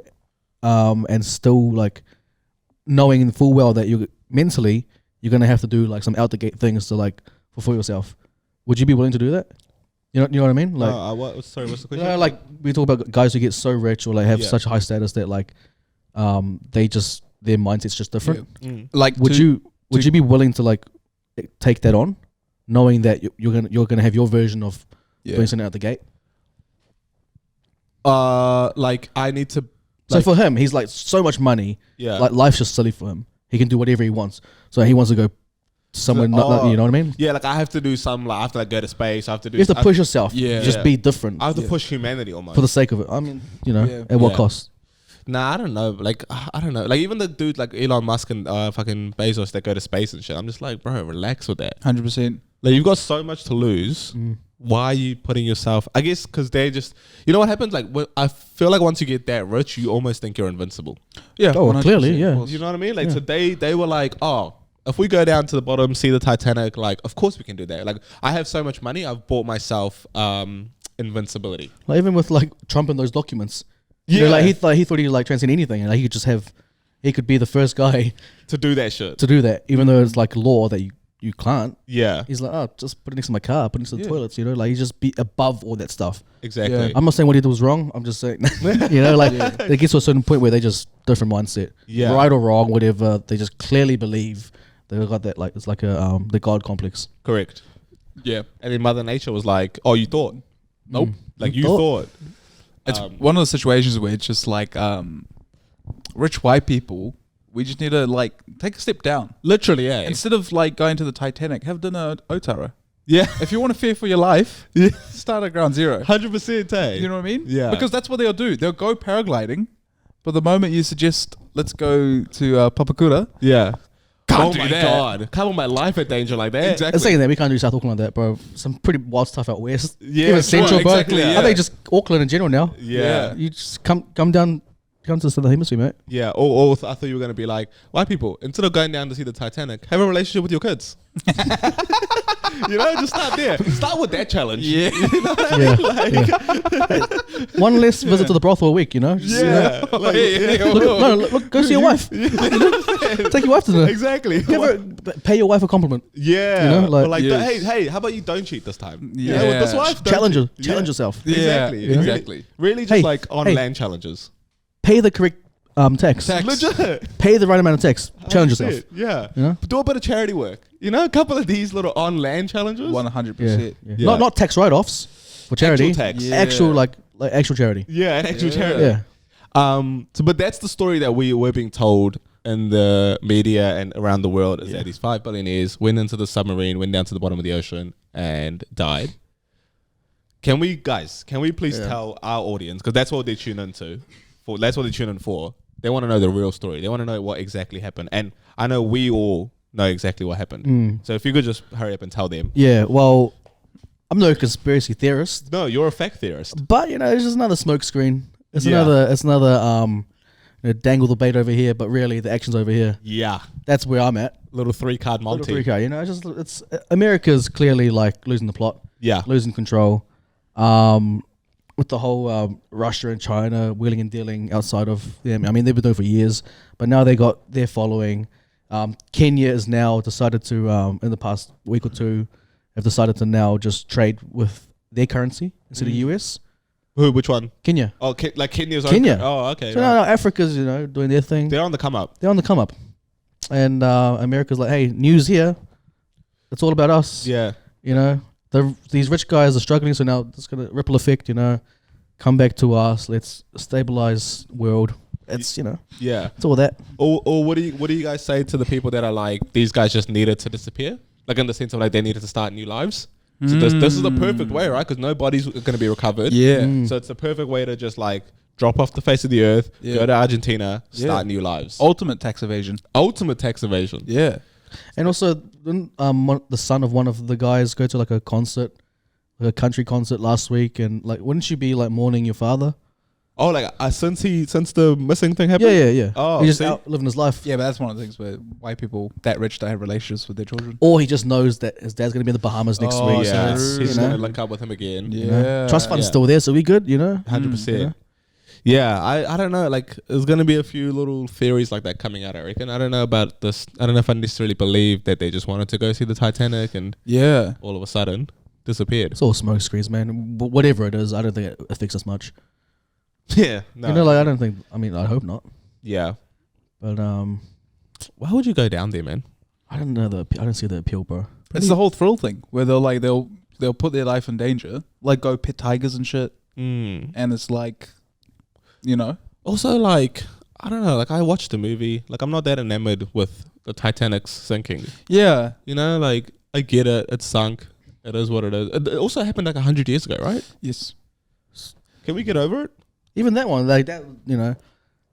and still like knowing full well that you're mentally gonna have to do like some out the gate things to like fulfill yourself? Would you be willing to do that? You know what I mean? Like, Sorry, what's the you question? know, like we talk about guys who get so rich or like have Yeah. such high status that like, their mindset's just different. Like, Would you be willing to like take that on, knowing that you're gonna have your version of doing something out the gate? Like I need to. So Like- for him, he's like so much money. Yeah. Like life's just silly for him. He can do whatever he wants. So he wants to go somewhere. You know what I mean? Yeah, like I have to do some. Like I have to like go to space. I have to do. You have to push yourself. Yeah. Just Yeah. be different I have to push humanity almost. for the sake of it. I mean, Yeah. at what Yeah. cost? Nah, I don't know. Like I don't know. Like even the dude like Elon Musk and fucking Bezos that go to space and shit. I'm just like, bro, relax with that. 100%. Like you've got so much to lose. why are you putting yourself? I guess because they just, you know what happens? Like, I feel like once you get that rich, you almost think you're invincible. Yeah. Oh, 100%, clearly, yeah. of course. You know what I mean? Like, Yeah. so they were like, oh, if we go down to the bottom, see the Titanic, like, of course we can do that. Like, I have so much money, I've bought myself invincibility. Like even with like Trump and those documents, you know, like he thought he could like transcend anything, and like he could just have, he could be the first guy to do that shit. to do that, even though it's like law that you can't. Yeah, He's like, oh, just put it next to my car, put it next to the Yeah. toilets, you know, like he just be above all that stuff. exactly. Yeah. I'm not saying what he did was wrong. I'm just saying, you know, like it gets to a certain point where they just different mindset, Yeah. right or wrong, whatever. They just clearly believe they've got that, like it's like a the God complex. Correct. Yeah. And then Mother Nature was like, oh, you thought? Nope. Like, you Thought. thought. It's one of those situations where it's just like rich white people, we just need to like take a step down. Literally, yeah. Instead of like going to the Titanic, have dinner at Otara. Yeah. If you want to fear for your life, Yeah. start at ground zero. 100%, eh? You know what I mean? Yeah. Because that's what they'll do. They'll go paragliding, but the moment you suggest, let's go to Papakura, Yeah. Can't oh do my that. God. Come on, my life at danger like that. Exactly. I'm saying that we can't do South Auckland like that, bro. Some pretty wild stuff out west. Yeah, Even sure, central, bro. exactly, yeah. I think just Auckland in general now. Yeah. You just come down, come to the Southern Hemisphere, mate. Yeah. Or I thought you were going to be like, white people, instead of going down to see the Titanic, have a relationship with your kids. You know, just start there. Start with that challenge. Yeah. One less visit to the brothel a week, you know. Just, you know, Yeah. Like, yeah. look, go see your wife. Take your wife to dinner. Exactly. Give her, pay your wife a compliment. Yeah. You know, like- Or like Yes. hey, how about you don't cheat this time? Yeah. You know, with this wife, don't Challenge cheat. her. Challenge yourself. Yeah. Exactly. Yeah, exactly. Really just Hey, like on hey. land challenges. Pay the correct tax. Legit. Pay the right amount of tax. Challenge yourself. 100%, Yeah. You know? But do a bit of charity work. You know, a couple of these little on land challenges. 100%. Yeah. Yeah. Not tax write-offs for charity. Actual tax. Yeah. Actual like actual charity. Yeah, an actual Yeah. charity. Yeah. So, but that's the story that we're being told in the media and around the world is that these 5 billionaires went into the submarine, went down to the bottom of the ocean, and died. Can we please tell our audience, because that's what they tune into, that's what they tune in for. They want to know the real story. They want to know what exactly happened, and I know we all know exactly what happened. So if you could just hurry up and tell them. Yeah. Well, I'm no conspiracy theorist, No, you're a fact theorist. but you know, it's just another smoke screen. It's Yeah. another you know, dangle the bait over here, but really the action's over here. Yeah, That's where I'm at. little 3-card Little Monty. 3K, you know, it's America's clearly like losing the plot, Yeah, losing control. With the whole Russia and China wheeling and dealing outside of them. I mean, they've been doing it for years, but now they got their following. Kenya has now decided to, in the past week or two, have decided to now just trade with their currency instead of US. Who? Which one? Kenya. Oh, like Kenya's Kenya. own. Oh, okay. So right. now Africa's, you know, doing their thing. They're on the come up. They're on the come up. And America's like, hey, news here. It's all about us. Yeah. You know, these rich guys are struggling, so now it's going to ripple effect, you know, come back to us. Let's stabilize world. It's, you know, Yeah. it's all that. Or what do you guys say to the people that are like, these guys just needed to disappear? Like in the sense of like they needed to start new lives? So this is the perfect way, right? Because nobody's going to be recovered. Yeah. So it's the perfect way to just like drop off the face of the earth, Yeah. go to Argentina, Yeah. start new lives. Ultimate tax evasion. Ultimate tax evasion. Yeah. And also, didn't the son of one of the guys go to like a concert, like a country concert last week? And like, wouldn't you be like mourning your father? Oh, like since the missing thing happened? Yeah. Oh, he's just see? out living his life. Yeah, but that's one of the things where white people that rich don't have relationships with their children. Or he just knows that his dad's gonna be in the Bahamas next Oh, week. Yeah. So it's, He's you going know, to link up with him again. Yeah. you know, trust fund's Yeah. still there, so we good. You know, 100%. you know? Yeah, I don't know. Like, there's going to be a few little theories like that coming out, I reckon. I don't know about this. I don't know if I necessarily believe that they just wanted to go see the Titanic and Yeah. all of a sudden disappeared. It's all smoke screens, man. Whatever it is, I don't think it affects us much. Yeah. No. You know, like I don't think. I mean, I hope not. Yeah. But Why would you go down there, man? I don't know I don't see the appeal, bro. It's the whole thrill thing where they'll put their life in danger, like go pet tigers and shit, and it's like, you know, Also, like, I don't know. Like, I watched the movie. Like, I'm not that enamored with the Titanic's sinking. yeah, You know, like, I get it. It's sunk. It is what it is. It also happened like 100 years ago, right? yes, Can we get over it? Even that one, like that, you know,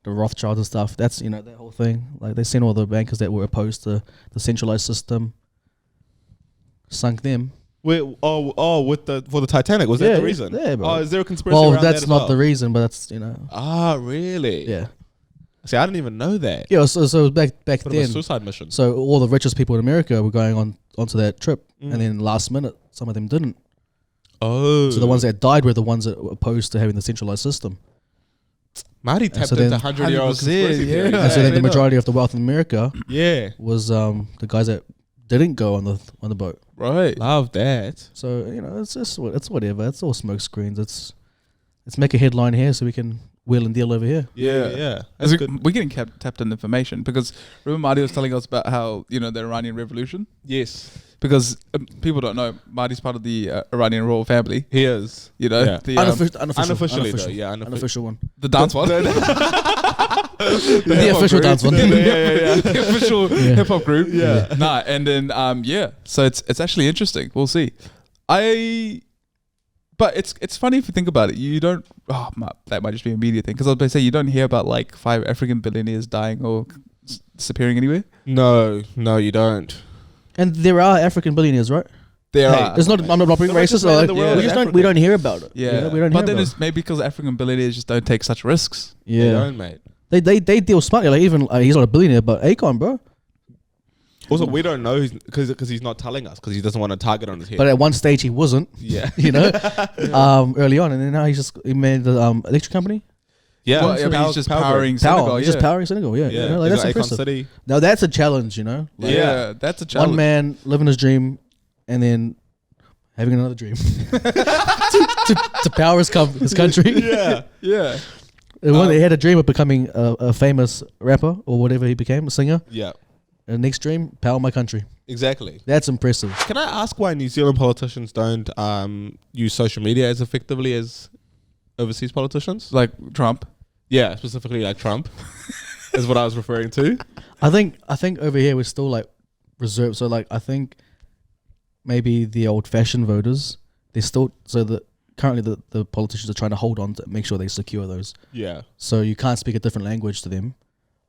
the Rothschilds and stuff. That's, you know, that whole thing. Like they sent all the bankers that were opposed to the centralized system, sunk them. Wait, with for the Titanic, was that the reason? Yeah, bro. Oh, is there a conspiracy Well, around that's that as not well? the reason, but that's Ah, really? yeah. See, I didn't even know that. Yeah, so back Bit of a then, suicide mission. so all the richest people in America were going onto that trip, and then last minute, some of them didn't. Oh, So the ones that died were the ones that were opposed to having the centralized system. Marty tapped so into then- 100-year-old 100%, conspiracy yeah. theories. And so then the straight up. majority of the wealth in America Yeah, was the guys that didn't go on the boat. Right. love that. So it's just it's whatever. It's all smoke screens. Let's make a headline here so we can wheel and deal over here. Yeah. That's good. We're getting tapped in information because remember Marty was telling us about how the Iranian Revolution, Yes, because people don't know Marty's part of the Iranian royal family. he is. Yeah. The Unofficially, though, yeah, unofficial one. the dance one, The official dance one. the official Yeah. hip hop group. Yeah. Nah, and then so it's actually interesting. We'll see. But it's funny if you think about it. You don't. That might just be a media thing. Because I was about to say you don't hear about like 5 African billionaires dying or disappearing anywhere. No, you don't. And there are African billionaires, right? There Hey, are. It's not. I'm not being The richest racist. man in Like, the world we is just we don't hear about it. Yeah, we don't but hear then about it's maybe because African billionaires just don't take such risks. it. They Yeah, don't, mate. they deal smartly. Like even he's not a billionaire, but Akon, bro. Also, we don't know because he's not telling us because he doesn't want a target on his head. But at one stage he wasn't. yeah, Early on, and then now he made the electric company. yeah. Well, I mean, he's just powering Power. Senegal. He's Yeah. just powering Senegal. Yeah, Yeah, like, he's that's got Akon impressive. City. Now that's a challenge, Like, Yeah, that's a challenge. one man living his dream, and then having another dream to power his country. Yeah, Yeah. And one, he had a dream of becoming a famous rapper or whatever he became, a singer. yeah. And the next dream, power my country. Exactly. That's impressive. Can I ask why New Zealand politicians don't use social media as effectively as overseas politicians? Like Trump. Yeah, specifically like Trump is what I was referring to. I think over here we're still like reserved. So like I think maybe the old-fashioned voters, they're still currently the politicians are trying to hold on to make sure they secure those. Yeah. So you can't speak a different language to them,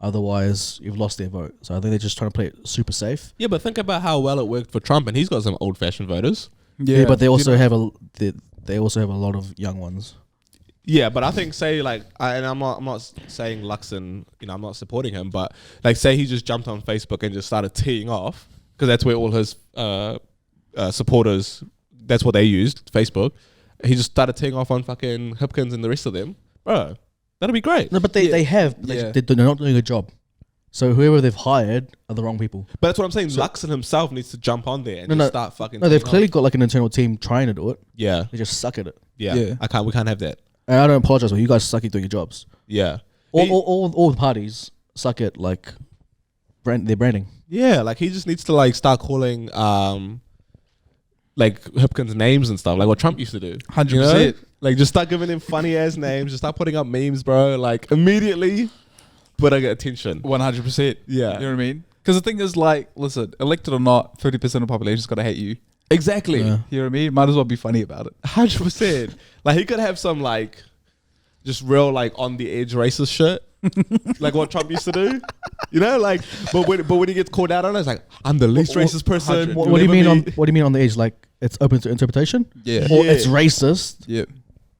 otherwise you've lost their vote. So I think they're just trying to play it super safe. Yeah, but think about how well it worked for Trump, and he's got some old-fashioned voters. Yeah, but they also have they also have a lot of young ones. Yeah, but I think say like, and I'm not saying Luxon, I'm not supporting him, but like say he just jumped on Facebook and just started teeing off because that's where all his supporters, that's what they used, Facebook. He just started teeing off on fucking Hipkins and the rest of them, bro. That'd be great. No, but they're not doing a job. So whoever they've hired are the wrong people. But that's what I'm saying. Luxon himself needs to jump on there and No, just no. start fucking. No, they've teeing clearly off. got like an internal team trying to do it. Yeah, They just suck at it. yeah. Yeah. We can't have that. And I don't apologize, but you guys suck at doing your jobs. Yeah. All the parties suck at like their branding. Yeah, like he just needs to like start calling like Hipkins names and stuff, like what Trump used to do. 100%. Like just start giving him funny ass names, just start putting up memes, bro. Like immediately, but I get attention. 100%. Yeah. You know what I mean? Because the thing is, like, listen, elected or not, 30% of the population's got to hate you. Exactly. Yeah. You know what I mean? Might as well be funny about it. 100%. Like he could have some like just real like on the edge racist shit. Like what Trump used to do. Like but when he gets called out on it, it's like I'm the least racist person. What do you mean what do you mean on the edge? Like it's open to interpretation? Yeah. Or Yeah. it's racist, Yeah.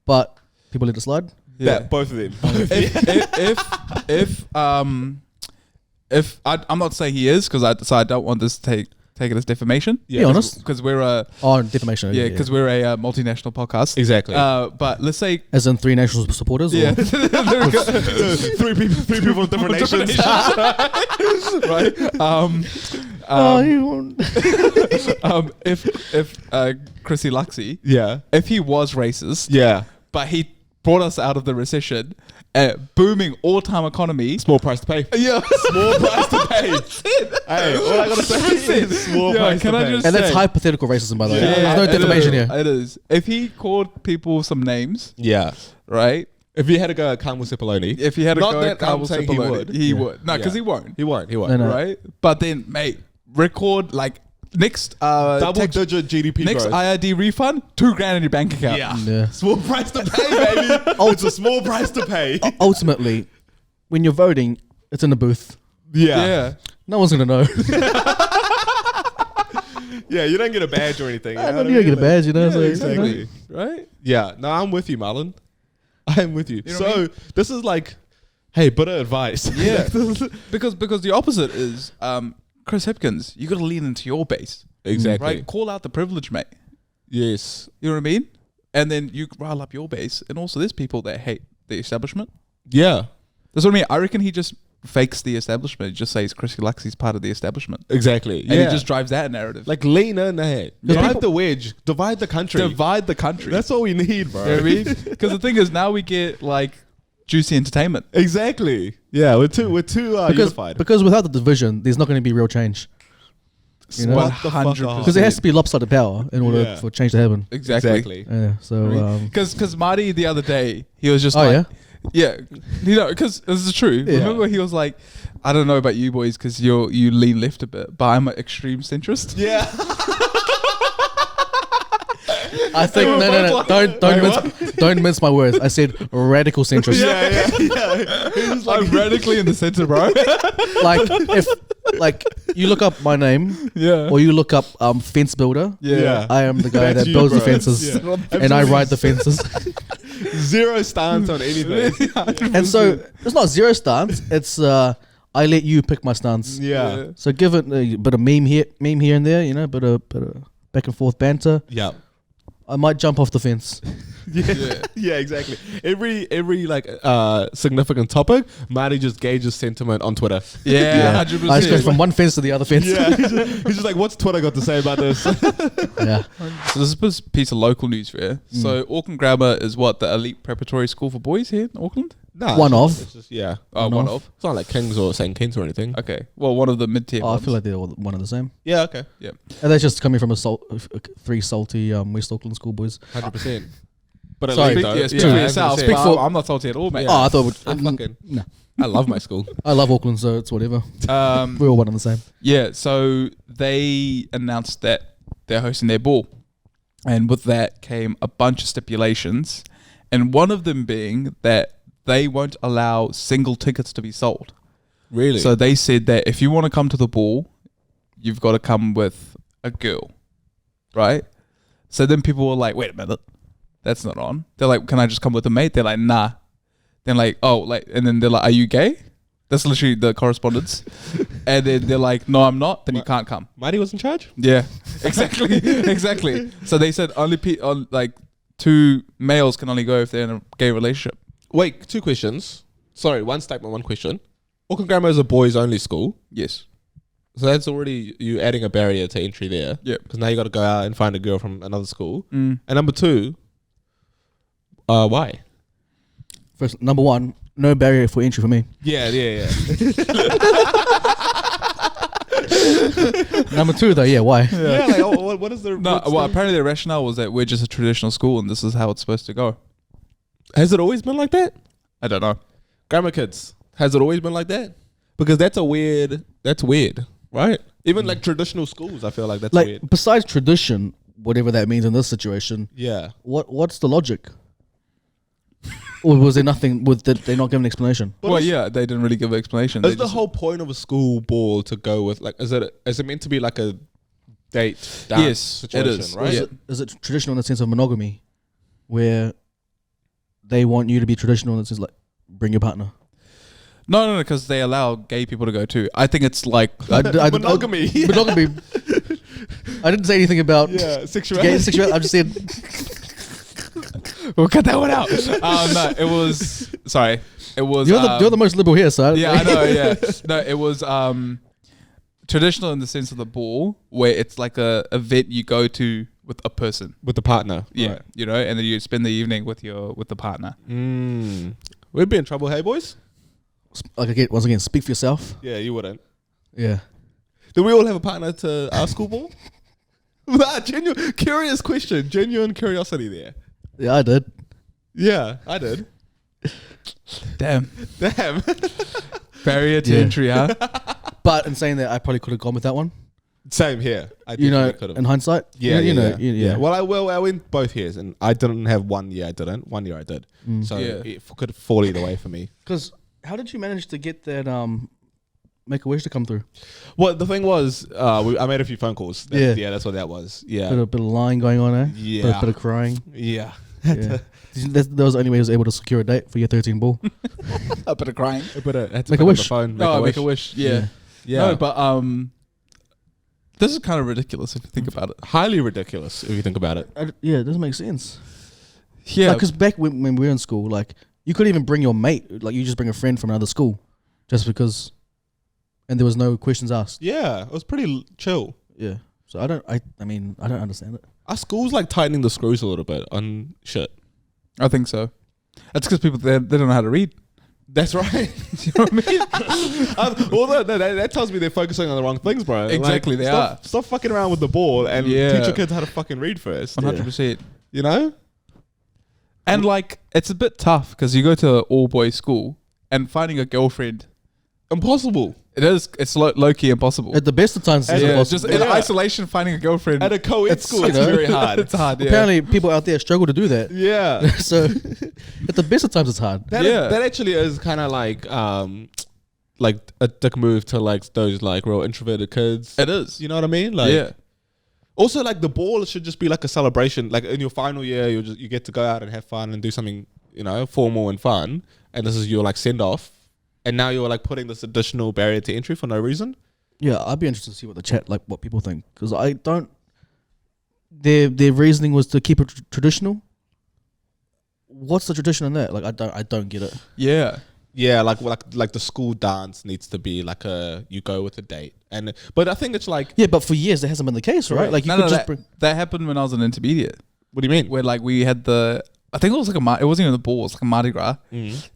but people let it slide? Yeah. Both of them. If I'm not saying he is, because I don't want this to take it as defamation. Be honest. Because we're a Defamation. we're a multinational podcast. Exactly. But let's say As in 3 national supporters? yeah. Or? three people of different nations. Right. If Chrissy Luxy, Yeah. if he was racist, Yeah. but he brought us out of the recession, booming all-time economy. Small price to pay. Yeah. Small price to pay. Hey, all I gotta say is small Yeah, price can to I pay. just- And that's say- hypothetical racism, by the way. Yeah. There's no it defamation is. here. It is. If he called people some names, Yeah. right? If you had to go at Carmel Cipollone. If he had a Not go that at Carl I'm saying he Cipollone, would. he Yeah. would. No, because Yeah. he won't. He won't. No, no. Right? But then, mate, record like next Double digit GDP next growth. IRD refund, $2,000 in your bank account. Yeah. Small price to pay, baby. It's a small price to pay. Ultimately, when you're voting, it's in the booth. Yeah. Yeah. No one's going to know. Yeah, you don't get a badge or anything. I don't get a badge, you know. Yeah, so exactly. Right? Yeah, no, I'm with you, Marlon. I'm with you. You know what I So mean? this is like, hey, bit of advice. Yeah. because the opposite is Chris Hipkins. You got to lean into your base. Exactly. Right? Call out the privilege, mate. Yes. You know what I mean? And then you rile up your base. And also, there's people that hate the establishment. Yeah. That's what I mean. I reckon he just fakes the establishment. He just says Chris Luxie's part of the establishment. Exactly. And he just drives that narrative. like lean in ahead. Divide the wedge. Divide the country. divide the country. That's what we need, bro. You know what I mean? Because the thing is, now we get like juicy entertainment. Exactly. Yeah, we're too unified. Because without the division, there's not going to be real change. You know? What the fuck 100%. are- Because there has to be lopsided power in order for change to happen. Exactly. Yeah. So. Because Marty the other day, he was just Oh, like, yeah? yeah, you know, because this is true. Yeah. Remember he was like, I don't know about you boys because you lean left a bit, but I'm an extreme centrist. Yeah. I think no. Don't mince my words. I said radical centrist. yeah. He's like, I'm radically in the center, bro. Like if you look up my name, Yeah. or you look up fence builder. Yeah. I am the guy That's that you, builds the bro. fences, Yeah. and I ride the fences. Zero stance on anything. And so it's not zero stance. It's I let you pick my stance. Yeah. So give it a bit of meme here and there. You know, bit of back and forth banter. Yeah. I might jump off the fence. Yeah, exactly. Every like significant topic, Marty just gauges sentiment on Twitter. Yeah, I just go 100%. from one fence to the other fence. Yeah, he's just like, what's Twitter got to say about this? Yeah. So this is a piece of local news for you. So Auckland Grammar is what, the elite preparatory school for boys here in Auckland? No, One it's of. just- it's just- yeah. Oh, One one of. of. It's not like Kings or St. Kitts or anything. Okay. Well, one of the mid-tier Oh, I ones. feel like they're all one and the same. Yeah, okay. Yeah. And that's just coming from three salty West Auckland schoolboys. 100%. But at Sorry. least, Speak, though, yeah, speak for yourself. 100%. Speak for- I'm not salty at all, mate. Yeah. Oh, I thought I love my school. I love Auckland, so it's whatever. We're all one and the same. Yeah, so they announced that they're hosting their ball. And with that came a bunch of stipulations. And one of them being that they won't allow single tickets to be sold. Really? So they said that if you want to come to the ball, you've got to come with a girl. Right? So then people were like, wait a minute. That's not on. They're like, can I just come with a mate? They're like, nah. Then like, oh, like, and then they're like, are you gay? That's literally the correspondence. And then they're like, no, I'm not. Then you can't come. Marty was in charge? Yeah, exactly, exactly. So they said only like 2 males can only go if they're in a gay relationship. Wait, 2 questions. Sorry, one statement, one question. Auckland Grammar is a boys only school. Yes. So that's already you adding a barrier to entry there. Yeah. Because now you got to go out and find a girl from another school. Mm. And number 2, why? First, number one, no barrier for entry for me. Yeah. Number 2, though, yeah, why? Yeah, like, what is the... No, what's well, the- apparently their rationale was that we're just a traditional school and this is how it's supposed to go. Has it always been like that? I don't know. Grammar kids, has it always been like that? Because that's weird, right? Even like traditional schools, I feel like that's Like, weird. besides tradition, whatever that means in this situation, Yeah. what's the logic? Or was there nothing? Did they not give an explanation? But Well, it's- yeah, they didn't really give an explanation. Is They the just- whole point of a school ball to go with like is it meant to be like a date dance Yes, situation, it is. right? Yeah. Is it traditional in the sense of monogamy, where they want you to be traditional in the sense like bring your partner? No, because they allow gay people to go too. I think it's like Monogamy. Monogamy. I didn't say anything about Yeah, sexuality. gay sexuality. I just said we'll cut that one out. No, it was sorry. It was you're the most liberal here, so yeah, I know. Yeah, no, it was traditional in the sense of the ball, where it's like a event you go to with a person. with the partner. Yeah, Right. you know, and then you spend the evening with the partner. We'd be in trouble, hey boys? like again, once again, speak for yourself. Yeah, you wouldn't. Yeah. Do we all have a partner to our school ball? Genuine curious question. Genuine curiosity there. Yeah, I did. Yeah, I did. Damn, Damn. barrier to Yeah. entry, huh? But in saying that, I probably could have gone with that one. Same here. I You know, definitely could've. in hindsight. Yeah, you know, yeah. Well, I went both years, and I didn't have 1 year. I didn't. 1 year I did. So Yeah. it could fall either way for me. Because how did you manage to get that Make-A-Wish to come through. Well, the thing was, I made a few phone calls. Yeah. Yeah, that's what that was. Yeah. Bit of lying going on, eh? Yeah. Bit of crying. Yeah. Yeah. That was the only way he was able to secure a date for year 13 ball. A bit of crying. But had to Make pick a up wish. the phone. Make a wish. Yeah. Yeah. No, but this is kind of ridiculous if you think about it. Highly ridiculous if you think about it. Yeah, it doesn't make sense. Yeah. Because back when we were in school, like, you couldn't even bring your mate. Like, you just bring a friend from another school just because, and there was no questions asked. Yeah, it was pretty chill. Yeah. So I don't understand it. Our school's like tightening the screws a little bit on shit. I think so. That's because people they don't know how to read. That's right. You know what I mean? Although that tells me they're focusing on the wrong things, bro. Exactly, they are. Stop fucking around with the ball and teach your kids how to fucking read first. 100%. You know? And like, it's a bit tough because you go to an all-boys school and finding a girlfriend, Impossible. it is. It's low-key impossible. At the best of times, it's Yeah, impossible. just in isolation, finding a girlfriend. At a co-ed It's, school, you it's know, very hard. It's hard. Yeah. Apparently, people out there struggle to do that. Yeah. So, at the best of times, it's hard. That actually is kind of like a dick move to like those like real introverted kids. It is. You know what I mean? Like, Yeah. Also, like the ball should just be like a celebration. Like in your final year, you get to go out and have fun and do something, you know, formal and fun. And this is your like send off. And now you're like putting this additional barrier to entry for no reason. Yeah, I'd be interested to see what people think, because I don't. Their reasoning was to keep it traditional. What's the tradition in that? Like, I don't get it. Yeah. Yeah, like the school dance needs to be like you go with a date. But I think it's like, Yeah, but for years that hasn't been the case, right? Like, you could just bring. that happened when I was an intermediate, what do you mean? where like we had I think it was like it wasn't even the ball, it was like a Mardi Gras,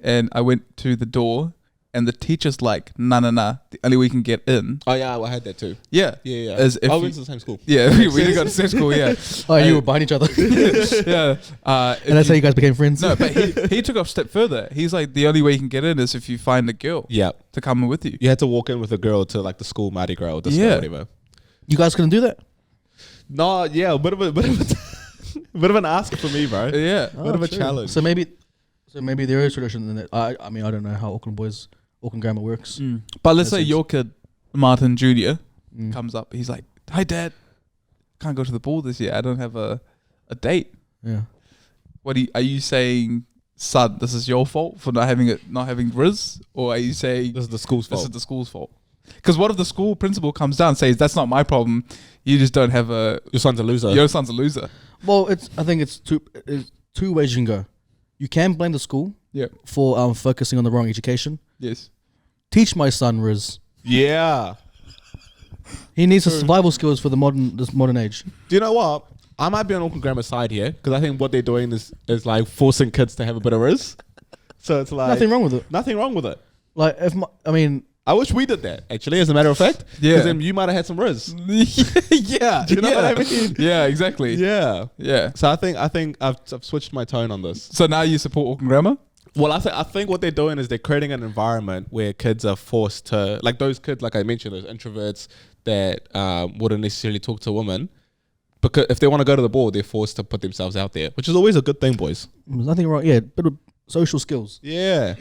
and I went to the door, and the teacher's like, nah, the only way you can get in. Oh yeah, I had that too. Yeah. Yeah. As if I you- went to the same school. Yeah, we didn't go to the same school, yeah. Oh, you were behind each other, Yeah. and that's how you guys became friends. No, but he took off a step further. He's like, the only way you can get in is if you find a girl Yeah. to come in with you. You had to walk in with a girl to like the school Mardi Gras or disco or whatever. You guys couldn't do that. No, yeah, a bit of an ask for me, bro. Yeah. Bit of a challenge. So maybe there is tradition in it. I mean, I don't know how Auckland Grammar works. But let's That say seems- your kid, Martin Jr., comes up. He's like, "Hi, Dad. Can't go to the ball this year. I don't have a date." Yeah. Are you saying, son, this is your fault for not having Riz? Or are you saying This is the school's this fault. is the school's fault? Because what if the school principal comes down and says, that's not my problem, you just don't have Your son's a loser. your son's a loser? Well, I think it's two ways you can go. You can blame the school for focusing on the wrong education. Yes. Teach my son Riz. Yeah. He needs the survival skills for this modern age. Do you know what? I might be on Auckland Grammar side here because I think what they're doing is like forcing kids to have a bit of risk. So it's like Nothing wrong with it. Nothing wrong with it. Like, I wish we did that actually. As a matter of fact, Yeah. Because then you might have had some risk. Yeah. Do you know what I mean? Yeah, exactly. Yeah. Yeah. So I think I've switched my tone on this. So now you support Auckland Grammar? Well, I think what they're doing is they're creating an environment where kids are forced to, like those kids, like I mentioned, those introverts that wouldn't necessarily talk to women, because if they want to go to the ball, they're forced to put themselves out there, which is always a good thing, boys. there's nothing wrong. Yeah, bit of social skills. Yeah,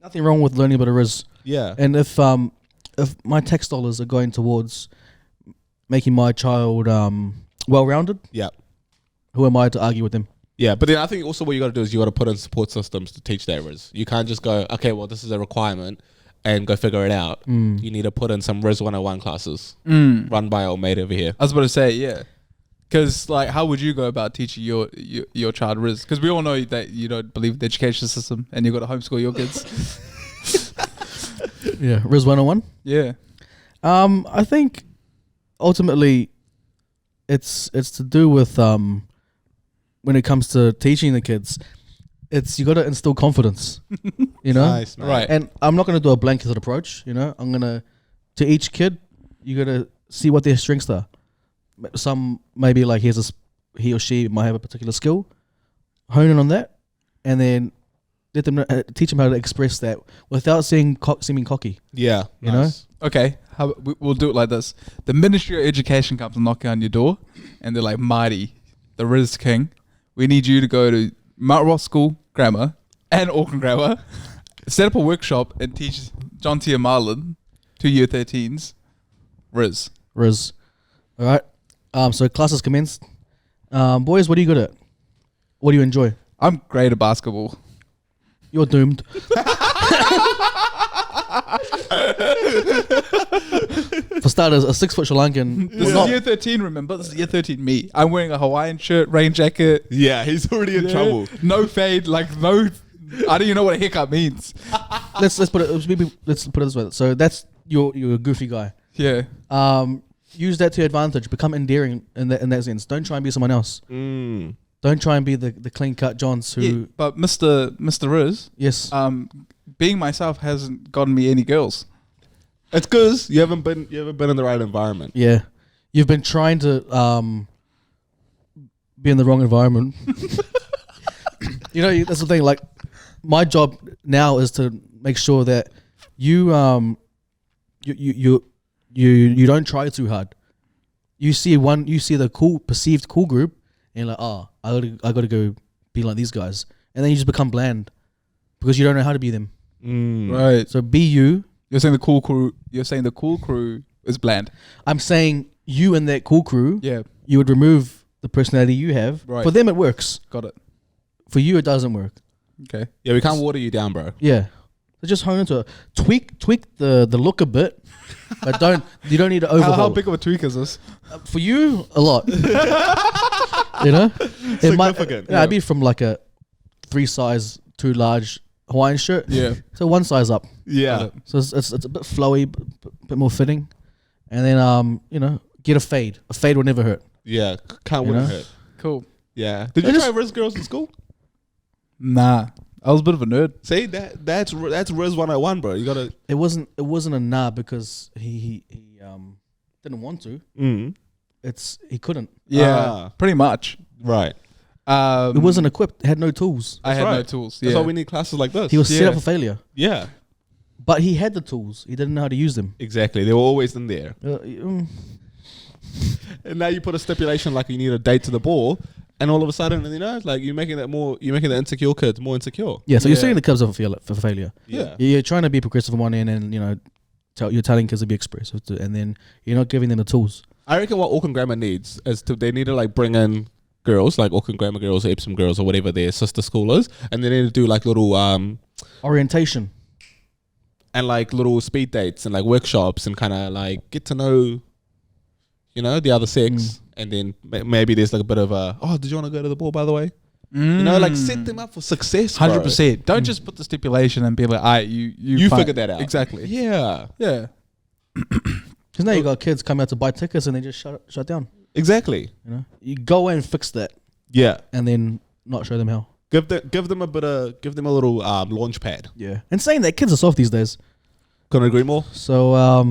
Nothing wrong with learning a bit of Riz. yeah, And if my tax dollars are going towards making my child well-rounded, yeah, who am I to argue with them? yeah. But then I think also what you got to do is you got to put in support systems to teach that Riz. You can't just go, okay, well this is a requirement, and go figure it out. You need to put in some Riz 101 classes run by old mate over here. I was about to say, yeah. Because, like, how would you go about teaching your child Riz? Because we all know that you don't believe in the education system and you've got to homeschool your kids. Yeah, Riz 101. Yeah. I think ultimately it's to do with when it comes to teaching the kids, you got to instill confidence, you know. Nice, man. Right. And I'm not going to do a blanket approach, you know. I'm gonna to each kid, you got to see what their strengths are. Some maybe like he or she might have a particular skill, hone in on that, and then let them teach them how to express that without seeming cocky. Yeah, You nice. Okay. We'll do it like this. The Ministry of Education comes knocking on your door and they're like, Marty, the Riz King, we need you to go to Mount Ross School Grammar and Auckland Grammar, set up a workshop and teach John T. and Marlon 2 year 13s. Riz. Riz. All right. So classes commenced. Boys, what are you good at? What do you enjoy? I'm great at basketball. You're doomed. For starters, a 6 foot Sri Lankan. This is year 13, remember? This is year 13 me. I'm wearing a Hawaiian shirt, rain jacket. Yeah, he's already in trouble. No fade, like no... I don't even know what a haircut means. let's put it this way. So that's you're a goofy guy. Yeah. Use that to your advantage. Become endearing in that sense. Don't try and be someone else. Don't try and be the clean cut Johns who. Yeah, but Mr. Riz, yes. Being myself hasn't gotten me any girls. It's because you haven't been in the right environment. Yeah, you've been trying to be in the wrong environment. You know, that's the thing. Like, my job now is to make sure that you don't try too hard. You see the perceived cool group, and you're like, I gotta go be like these guys, and then you just become bland because you don't know how to be them. Right. So be you. You're saying the cool crew. You're saying the cool crew is bland. I'm saying you and that cool crew. Yeah. You would remove the personality you have. Right. For them, it works. Got it. For you, it doesn't work. Okay. Yeah, we can't water you down, bro. Yeah. So just hone into it. Tweak the look a bit, but you don't need to overhaul. How big of a tweak is this? For you, a lot. You know? Significant. I'd be from like a 3 size too large Hawaiian shirt. Yeah. So 1 size up. Yeah. So it's a bit flowy, bit more fitting. And then, get a fade. A fade would never hurt. Yeah. Can't You wouldn't know? hurt. Cool. Yeah. Did you try Riz girls in school? Nah. I was a bit of a nerd. See, that's Riz 101, bro. You gotta. It wasn't a nah because he didn't want to. He couldn't. Yeah. Pretty much. Right. It wasn't equipped. It had no tools. I had no right. tools. That's Yeah. why we need classes like this. He was set up for failure. Yeah. But he had the tools. He didn't know how to use them. Exactly. They were always in there. Mm. And now you put a stipulation like you need a date to the ball, and all of a sudden, like you're making the insecure kids more insecure. Yeah, so you're setting the kids up for failure. Yeah. You're trying to be progressive on one end, and you're telling kids to be expressive, and then you're not giving them the tools. I reckon what Auckland Grammar needs is they need to like bring in girls like Auckland Grammar girls, Epsom girls, or whatever their sister school is, and they need to do like little Orientation. And like little speed dates and like workshops and kind of like get to know, the other sex. And then maybe there's like a bit of did you want to go to the ball, by the way? Like set them up for success. 100%. Don't just put the stipulation and be like, all right, you figure that out. Exactly. Yeah. Yeah. Because now you got kids coming out to buy tickets and they just shut down. Exactly. You go in and fix that. Yeah. And then not show them how. Give them a little launch pad. Yeah. And saying that, kids are soft these days. Couldn't agree more. So I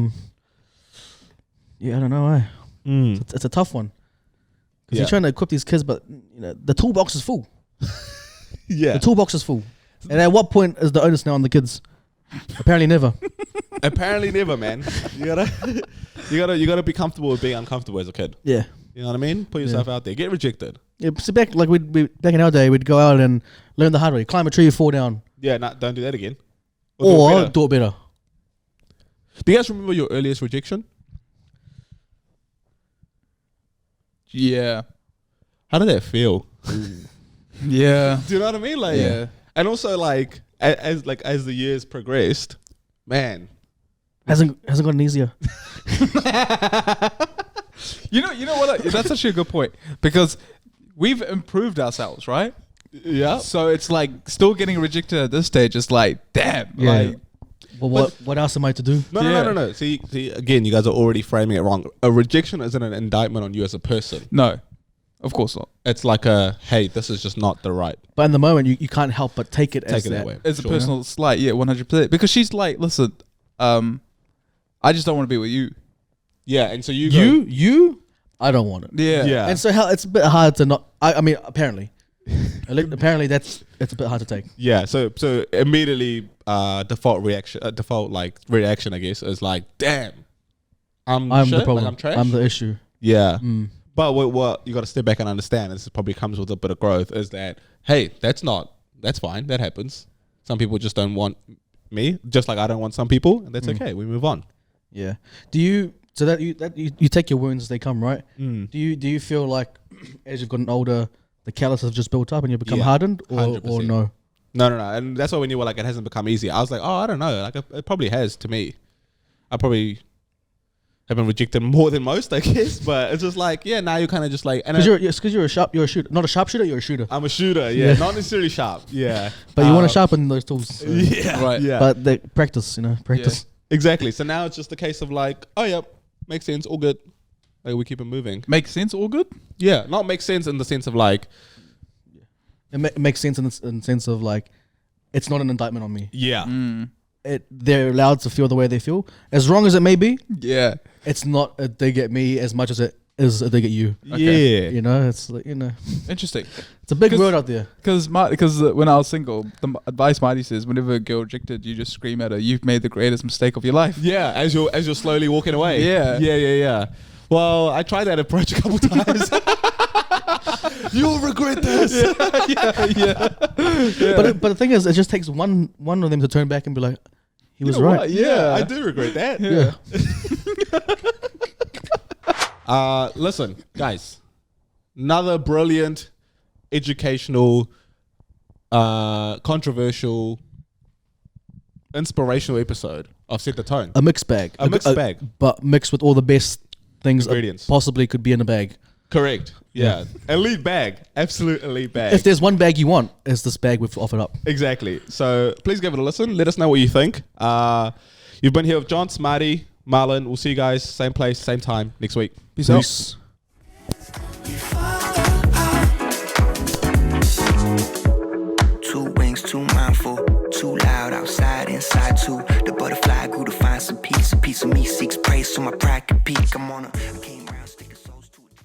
don't know. It's a tough one. Because you're trying to equip these kids, but the toolbox is full. Yeah. The toolbox is full. And at what point is the onus now on the kids? Apparently never. Apparently never, man. You gotta be comfortable with being uncomfortable as a kid. Yeah. You know what I mean? Put yourself out there. Get rejected. Yeah, so back in our day, we'd go out and learn the hard way. Climb a tree, fall down. Yeah, don't do that again. Or do it better. Do you guys remember your earliest rejection? Yeah. How did that feel? Yeah. Do you know what I mean? Like, Yeah. And also, like, as the years progressed, man, Hasn't gotten easier. You know what? That's actually a good point because we've improved ourselves, right? yeah. So it's like still getting rejected at this stage. It's like, damn. Yeah. Like, Well, what else am I to do? No. See, again, you guys are already framing it wrong. A rejection isn't an indictment on you as a person. no, of course not. It's like hey, this is just not the right. But in the moment, you can't help but take it as that way. It's a personal slight, yeah, 100%. Because she's like, listen, I just don't want to be with you. Yeah, and so You? I don't want it. Yeah. And so it's a bit hard to not. I mean, apparently, it's a bit hard to take. Yeah, so immediately default reaction, I guess, is like, damn, I'm the problem. Like, I'm trash. I'm the issue. Yeah. But what you got to step back and understand, and this probably comes with a bit of growth, is that, hey, that's fine. That happens. Some people just don't want me, just like I don't want some people, and that's okay. We move on. Yeah. Do you so that you take your wounds as they come, right? Mm. Do you feel like as you've gotten older, the callus has just built up and you become Yeah, hardened, or 100%. no? No, and that's why when you were like, it hasn't become easy. I was like, oh, I don't know. Like, it probably has to me. I probably have been rejected more than most, I guess. But it's just like, yeah, now you're kind of just like, and Because you're a shooter, not a sharpshooter. You're a shooter, I'm a shooter. Yeah, not necessarily sharp. Yeah, but you want to sharpen those tools. So. Yeah, Right. Yeah, But the practice, practice. exactly. So now it's just a case of like, oh yeah, makes sense, all good. Like we keep it moving. Makes sense. All good. Yeah, not make sense in the sense of like, It makes sense in the sense of like, it's not an indictment on me. yeah, They're allowed to feel the way they feel, as wrong as it may be. Yeah. It's not a dig at me as much as it is a dig at you. yeah. It's like Interesting. it's a big 'Cause- word out there. Because when I was single, the advice Marty says, whenever a girl rejected, you just scream at her, "You've made the greatest mistake of your life." Yeah, as you're slowly walking away. Yeah. Yeah. Well, I tried that approach a couple times. You'll regret this. yeah. But the thing is, it just takes one of them to turn back and be like, he was right. What? Yeah. I do regret that. Yeah. Listen, guys, another brilliant, educational, controversial, inspirational episode of Set the Tone. A mixed bag. A mixed bag. But mixed with all the best things Ingredients. possibly could be in a bag. Correct. Yeah. Elite bag. Absolute elite bag. If there's one bag you want, it's this bag we've offered up. Exactly. So please give it a listen. Let us know what you think. You've been here with John, Marty, Marlon. We'll see you guys same place, same time next week. Peace out. Peace.